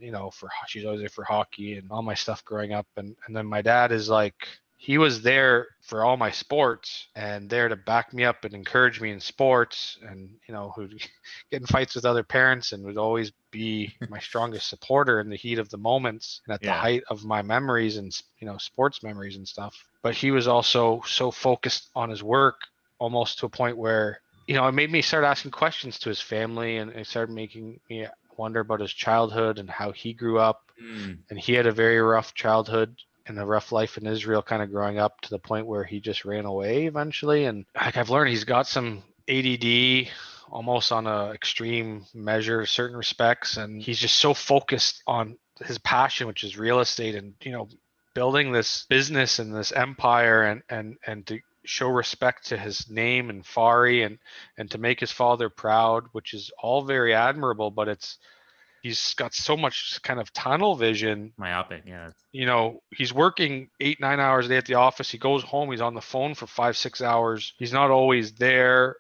she's always there for hockey and all my stuff growing up. And then my dad is like, he was there for all my sports and there to back me up and encourage me in sports, and who'd get in fights with other parents and would always be my strongest supporter in the heat of the moments and at the height of my memories and sports memories and stuff. But he was also so focused on his work, almost to a point where it made me start asking questions to his family, and it started making me wonder about his childhood and how he grew up. And he had a very rough childhood and a rough life in Israel, kind of growing up to the point where he just ran away eventually. And like I've learned, he's got some ADD, almost on a extreme measure in certain respects, and he's just so focused on his passion, which is real estate, and building this business and this empire, and to show respect to his name and Farhi, and to make his father proud, which is all very admirable. But he's got so much kind of tunnel vision. Myopic, yeah. He's working 8-9 hours a day at the office. He goes home, he's on the phone for 5-6 hours. He's not always there.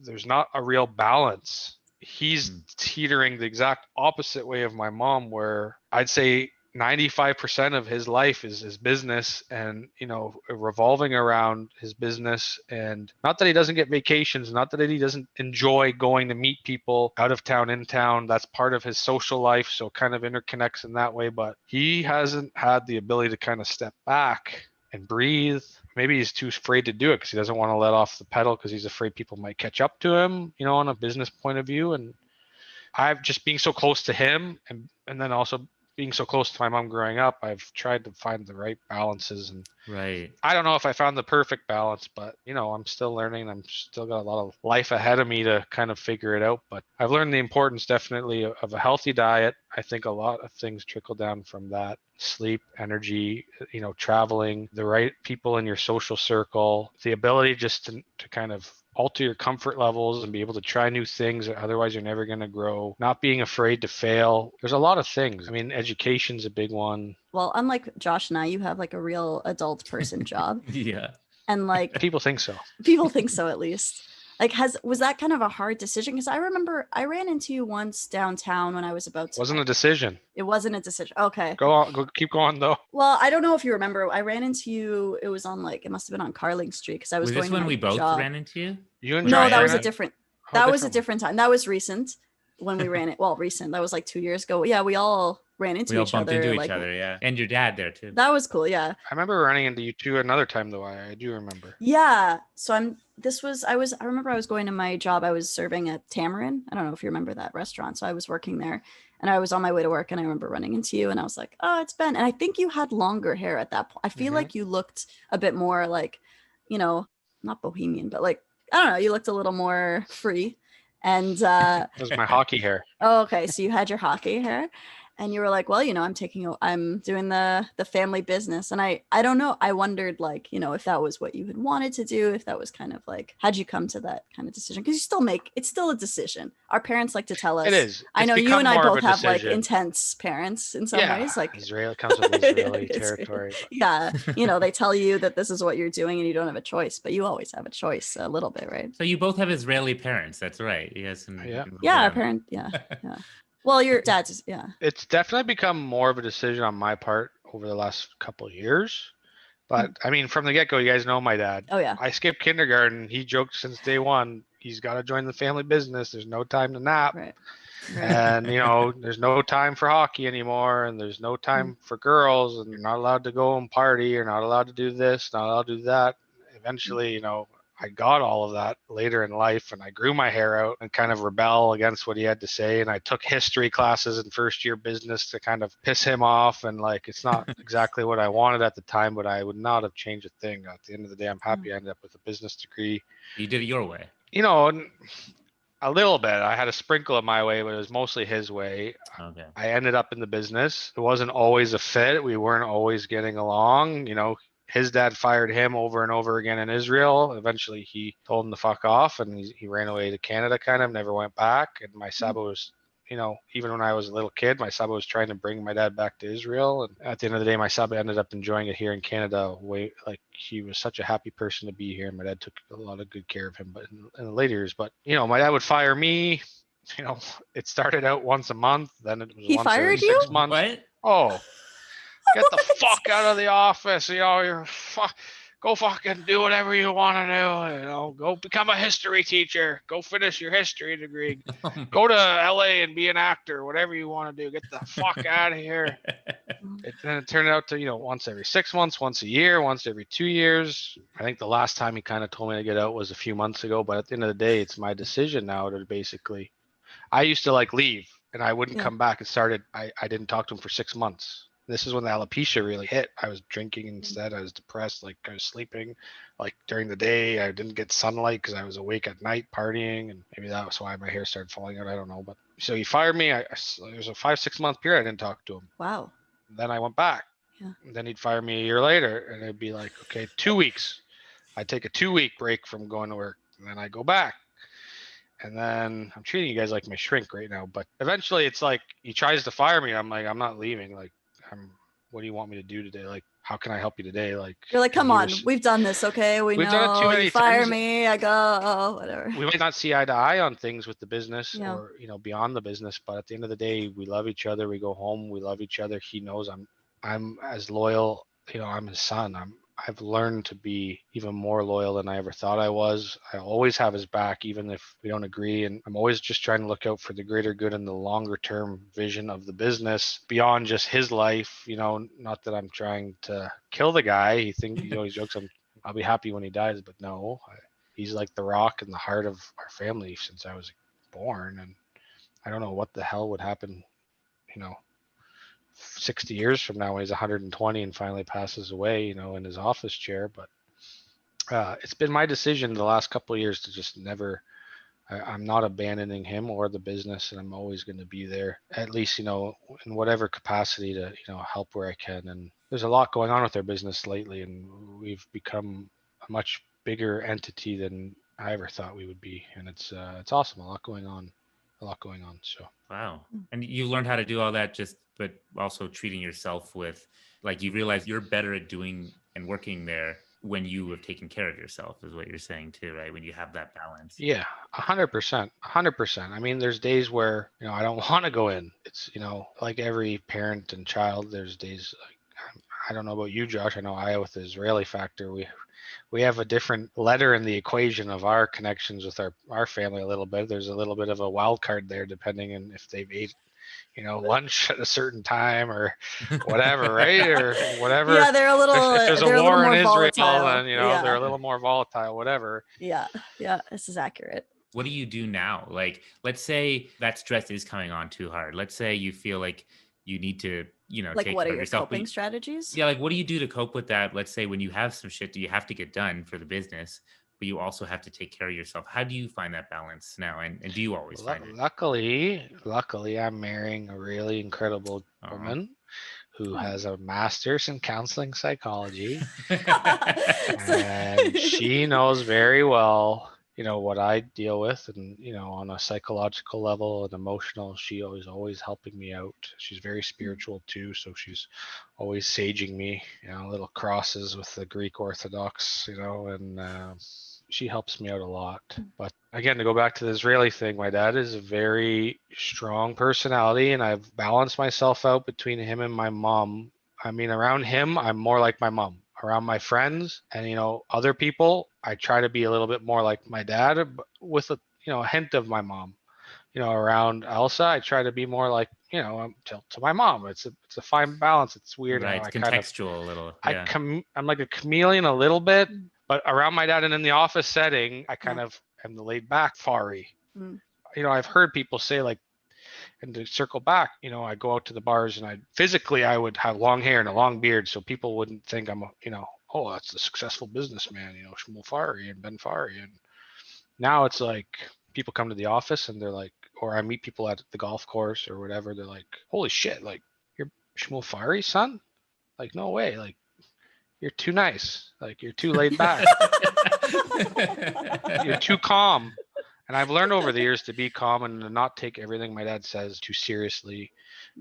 There's not a real balance. He's teetering the exact opposite way of my mom, where I'd say 95% of his life is his business, and revolving around his business. And not that he doesn't get vacations, not that he doesn't enjoy going to meet people out of town, in town. That's part of his social life, so kind of interconnects in that way. But he hasn't had the ability to kind of step back and breathe. Maybe he's too afraid to do it because he doesn't want to let off the pedal, because he's afraid people might catch up to him, on a business point of view. And I've just being so close to him, and then also being so close to my mom growing up, I've tried to find the right balances. And I don't know if I found the perfect balance, but I'm still learning. I'm still got a lot of life ahead of me to kind of figure it out. But I've learned the importance definitely of a healthy diet. I think a lot of things trickle down from that: sleep, energy, traveling, the right people in your social circle, the ability just to kind of alter your comfort levels and be able to try new things. Otherwise, you're never going to grow. Not being afraid to fail. There's a lot of things. I mean, education's a big one. Well, unlike Josh and I, you have like a real adult person job. Yeah. And like people think so. People think so, at least. Like, was that kind of a hard decision? Because I remember I ran into you once downtown when I was about to. Wasn't a decision. It wasn't a decision. Okay. Go on. Keep going though. Well, I don't know if you remember. I ran into you. It was on it must have been on Carling Street, because I was going. Was this when we both ran into you? You and no, that was a different. That was a different time. That was recent when we ran it. Well, recent. That was like 2 years ago. Yeah, we all ran into We all each bumped other. into like, each other, yeah. And your dad there too. That was cool, yeah. I remember running into you too another time though. I do remember. Yeah. So I remember I was going to my job. I was serving at Tamarin. I don't know if you remember that restaurant. So I was working there and I was on my way to work and I remember running into you and I was like, oh, it's Ben. And I think you had longer hair at that point. I feel like you looked a bit more like, you know, not bohemian, but like, I don't know, you looked a little more free. And it was my hockey hair. Oh, okay. So you had your hockey hair and you were like, well, I'm doing the family business. And I don't know. I wondered like, if that was what you had wanted to do, if that was kind of like, how'd you come to that kind of decision? Because it's still a decision. Our parents like to tell us. It is. I know you and I both have like intense parents in some ways. Like Israel comes with Israeli territory. Yeah. They tell you that this is what you're doing and you don't have a choice, but you always have a choice a little bit, right? So you both have Israeli parents. That's right. Yes. Yeah. Parent. Yeah. Yeah. Well, your dad's, yeah. It's definitely become more of a decision on my part over the last couple of years. But I mean, from the get-go, you guys know my dad. Oh, yeah. I skipped kindergarten. He joked since day one, he's got to join the family business. There's no time to nap. Right. And, there's no time for hockey anymore. And there's no time for girls. And you're not allowed to go and party. You're not allowed to do this, not allowed to do that. Eventually, I got all of that later in life and I grew my hair out and kind of rebel against what he had to say. And I took history classes in first year business to kind of piss him off. And like, it's not exactly what I wanted at the time, but I would not have changed a thing. At the end of the day, I'm happy I ended up with a business degree. You did it your way. A little bit. I had a sprinkle of my way, but it was mostly his way. Okay. I ended up in the business. It wasn't always a fit. We weren't always getting along. His dad fired him over and over again in Israel. Eventually, he told him to fuck off, and he ran away to Canada, kind of, never went back. And my Saba was, even when I was a little kid, my Saba was trying to bring my dad back to Israel. And at the end of the day, my Saba ended up enjoying it here in Canada. He was such a happy person to be here. And my dad took a lot of good care of him, but in the later years. But, my dad would fire me. It started out once a month. Then it was once every 6 months. What? Oh. Get the fuck out of the office. Go fucking do whatever you want to do. Go become a history teacher. Go finish your history degree. Go to LA and be an actor. Whatever you want to do. Get the fuck out of here. Then it turned out to, once every 6 months, once a year, once every 2 years. I think the last time he kind of told me to get out was a few months ago. But at the end of the day, it's my decision now to basically. I used to leave and I wouldn't come back. It started. I didn't talk to him for 6 months. This is when the alopecia really hit. I was drinking instead. I was depressed. I was sleeping. During the day, I didn't get sunlight because I was awake at night partying. And maybe that was why my hair started falling out. I don't know. But so he fired me. There was a 5-6 month period I didn't talk to him. Wow. Then I went back. Yeah. And then he'd fire me a year later. And it'd be like, okay, 2 weeks. I'd take a 2-week break from going to work. And then I go back. And then I'm treating you guys like my shrink right now. But eventually it's like he tries to fire me. I'm like, I'm not leaving. What do you want me to do today? How can I help you today? You're like, come on, we've done this, okay? We've done it too many times. Fire me, I go, whatever. We might not see eye to eye on things with the business or, beyond the business, but at the end of the day, we love each other. We go home, we love each other. He knows I'm as loyal, I'm his son. I've learned to be even more loyal than I ever thought I was. I always have his back, even if we don't agree. And I'm always just trying to look out for the greater good and the longer term vision of the business beyond just his life. Not that I'm trying to kill the guy. He jokes, I'll be happy when he dies, but no, he's like the rock in the heart of our family since I was born. And I don't know what the hell would happen, 60 years from now when he's 120 and finally passes away, in his office chair. But it's been my decision the last couple of years to just never, I'm not abandoning him or the business, and I'm always going to be there, at least, in whatever capacity to, help where I can. And there's a lot going on with our business lately, and we've become a much bigger entity than I ever thought we would be. And it's awesome. A lot going on. So. Wow. And you learned how to do all that but also treating yourself with, you realize you're better at doing and working there when you have taken care of yourself, is what you're saying too, right? When you have that balance. Yeah, 100%. I mean, there's days where, I don't want to go in. It's, like every parent and child, there's days, I don't know about you, Josh. I know with the Israeli factor, we have a different letter in the equation of our connections with our family a little bit. There's a little bit of a wild card there, depending on if they've lunch at a certain time or whatever, right? Or whatever. Yeah, they're a little. If there's a they're a war little in more Israel, volatile. then they're a little more volatile, whatever. Yeah, this is accurate. What do you do now? Like, let's say that stress is coming on too hard. Let's say you feel like you need to, like, take what care are of your yourself. coping strategies? Yeah, like what do you do to cope with that? Let's say when you have some shit that you have to get done for the business, but you also have to take care of yourself. How do you find that balance now? And do you always find it? Luckily, I'm marrying a really incredible woman who has a master's in counseling psychology. And she knows very well, what I deal with, and, on a psychological level and emotional, she always helping me out. She's very spiritual too. So she's always saging me, little crosses with the Greek Orthodox, and she helps me out a lot. But again, to go back to the Israeli thing, my dad is a very strong personality, and I've balanced myself out between him and my mom. I mean, around him, I'm more like my mom. Around my friends and, other people, I try to be a little bit more like my dad, with a hint of my mom. Around Elsa, I try to be more like, to my mom. It's a fine balance. It's weird right, how I contextual a little. Yeah. I'm like a chameleon a little bit, but around my dad and in the office setting, I kind of am the laid back Farhi. I've heard people say, like, and to circle back, I go out to the bars and I would have long hair and a long beard, so people wouldn't think I'm oh, that's the successful businessman, Shmuel Farhi and Ben Farhi. And now it's like people come to the office and they're like, or I meet people at the golf course or whatever, they're like, holy shit, like, you're Shmuel Farhi's son? Like, no way, like, you're too nice, like, you're too laid back, you're too calm. And I've learned over the years to be calm and to not take everything my dad says too seriously,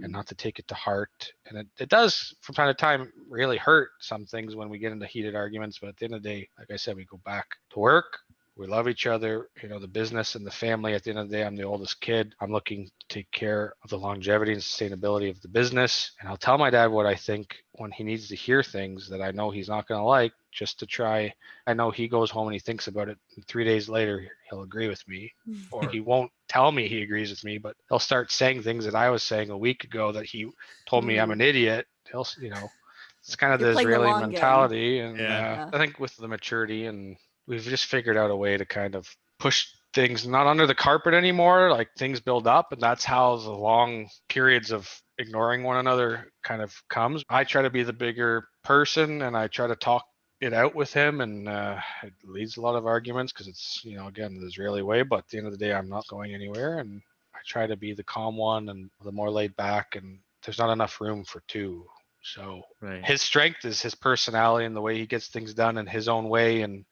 and not to take it to heart. And it does from time to time really hurt some things when we get into heated arguments. But at the end of the day, like I said, we go back to work. We love each other, the business and the family. At the end of the day, I'm the oldest kid. I'm looking to take care of the longevity and sustainability of the business. And I'll tell my dad what I think when he needs to hear things that I know he's not going to like, just to try. I know he goes home and he thinks about it, and 3 days later, he'll agree with me. Or he won't tell me he agrees with me, but he'll start saying things that I was saying a week ago that he told me I'm an idiot. He'll, it's kind of the Israeli mentality. And I think with the maturity, and we've just figured out a way to kind of push things not under the carpet anymore. Like, things build up, and that's how the long periods of ignoring one another kind of comes. I try to be the bigger person, and I try to talk it out with him, and it leads a lot of arguments because it's, again, the Israeli way. But at the end of the day, I'm not going anywhere, and I try to be the calm one and the more laid back, and there's not enough room for two. So his strength is his personality and the way he gets things done in his own way. And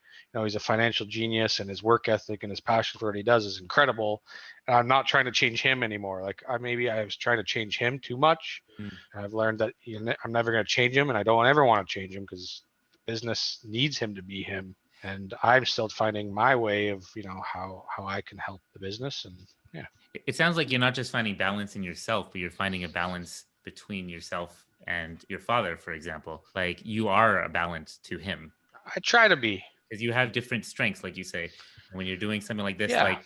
he's a financial genius, and his work ethic and his passion for what he does is incredible. And I'm not trying to change him anymore. Like, I was trying to change him too much. And I've learned that I'm never going to change him, and I don't ever want to change him because the business needs him to be him. And I'm still finding my way of, how I can help the business. And it sounds like you're not just finding balance in yourself, but you're finding a balance between yourself and your father, for example. Like, you are a balance to him. I try to be. Because you have different strengths, like you say. And when you're doing something like this, like,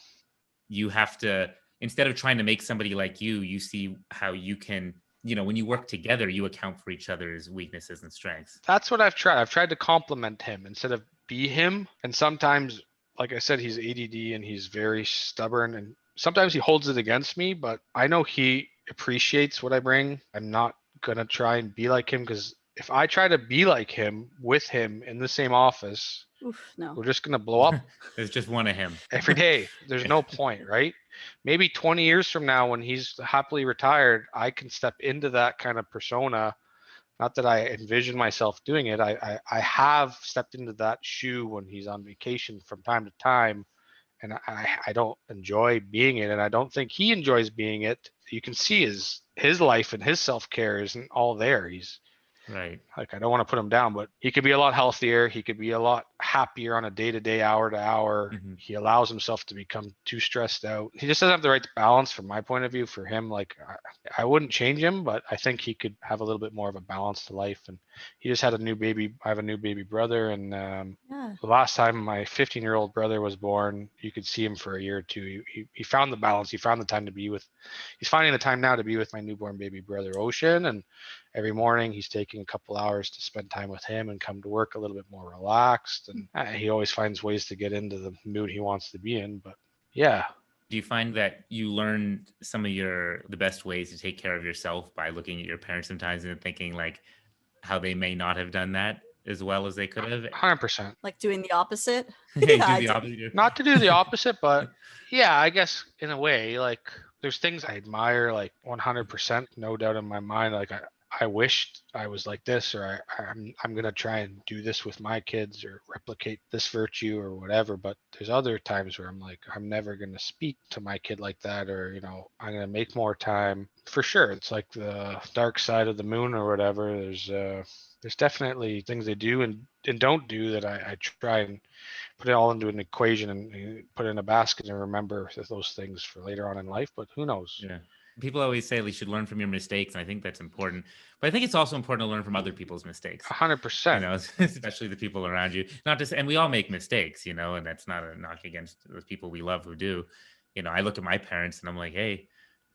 you have to, instead of trying to make somebody like you see how you can, when you work together, you account for each other's weaknesses and strengths. That's what I've tried. I've tried to complement him instead of be him. And sometimes, like I said, he's ADD and he's very stubborn, and sometimes he holds it against me, but I know he appreciates what I bring. I'm not going to try and be like him, because if I try to be like him with him in the same office, we're just going to blow up. There's just one of him every day. There's no point, right? Maybe 20 years from now, when he's happily retired, I can step into that kind of persona. Not that I envision myself doing it. I have stepped into that shoe when he's on vacation from time to time, and I don't enjoy being it, and I don't think he enjoys being it. You can see his life and his self-care isn't all there. He's right. Like, I don't want to put him down, but he could be a lot healthier. He could be a lot happier on a day-to-day, hour-to-hour. He allows himself to become too stressed out. He just doesn't have the right balance from my point of view. For him, like I wouldn't change him, but I think he could have a little bit more of a balance to life. And he just had a new baby. I have a new baby brother, and the last time my 15-year-old brother was born, you could see him for a year or two. He found the balance. He found the time to be with. He's finding the time now to be with my newborn baby brother Ocean, and every morning he's taking a couple hours to spend time with him and come to work a little bit more relaxed. And he always finds ways to get into the mood he wants to be in. But yeah. Do you find that you learn some of the best ways to take care of yourself by looking at your parents sometimes and thinking like how they may not have done that as well as they could have? 100%. Like doing the opposite? Not to do the opposite, but yeah, I guess in a way, like there's things I admire, like 100%, no doubt in my mind. Like I wished I was like this, or I'm going to try and do this with my kids or replicate this virtue or whatever. But there's other times where I'm like, I'm never going to speak to my kid like that, or, you know, I'm going to make more time for sure. It's like the dark side of the moon or whatever. There's definitely things they do and don't do that I try and put it all into an equation and put it in a basket and remember those things for later on in life. But who knows? Yeah. People always say you should learn from your mistakes, and I think that's important. But I think it's also important to learn from other people's mistakes. 100%. You know, especially the people around you. And we all make mistakes, you know, and that's not a knock against those people we love who do. You know, I look at my parents and I'm like, hey,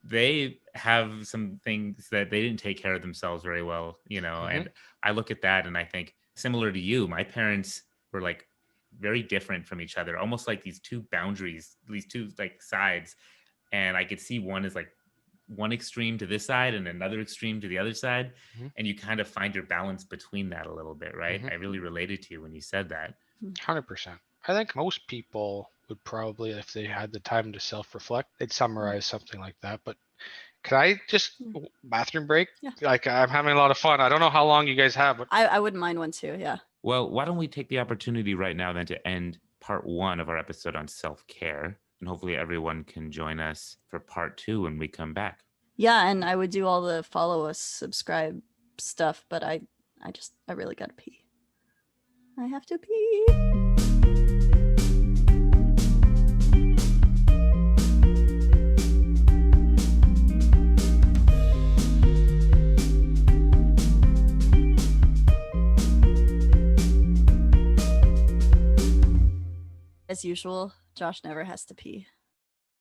they have some things that they didn't take care of themselves very well, you know, and I look at that and I think, similar to you, my parents were like very different from each other, almost like these two boundaries, these two like sides. And I could see one is like one extreme to this side and another extreme to the other side. And you kind of find your balance between that a little bit, right? I really related to you when you said that. 100%. I think most people would probably, if they had the time to self-reflect, they'd summarize something like that. But can I just bathroom break? Yeah. Like I'm having a lot of fun. I don't know how long you guys have, but I wouldn't mind one too. Yeah. Well, why don't we take the opportunity right now then to end part 1 of our episode on self-care, and hopefully everyone can join us for part 2 when we come back. Yeah, and I would do all the follow us, subscribe stuff, but I really gotta pee. I have to pee. As usual, Josh never has to pee.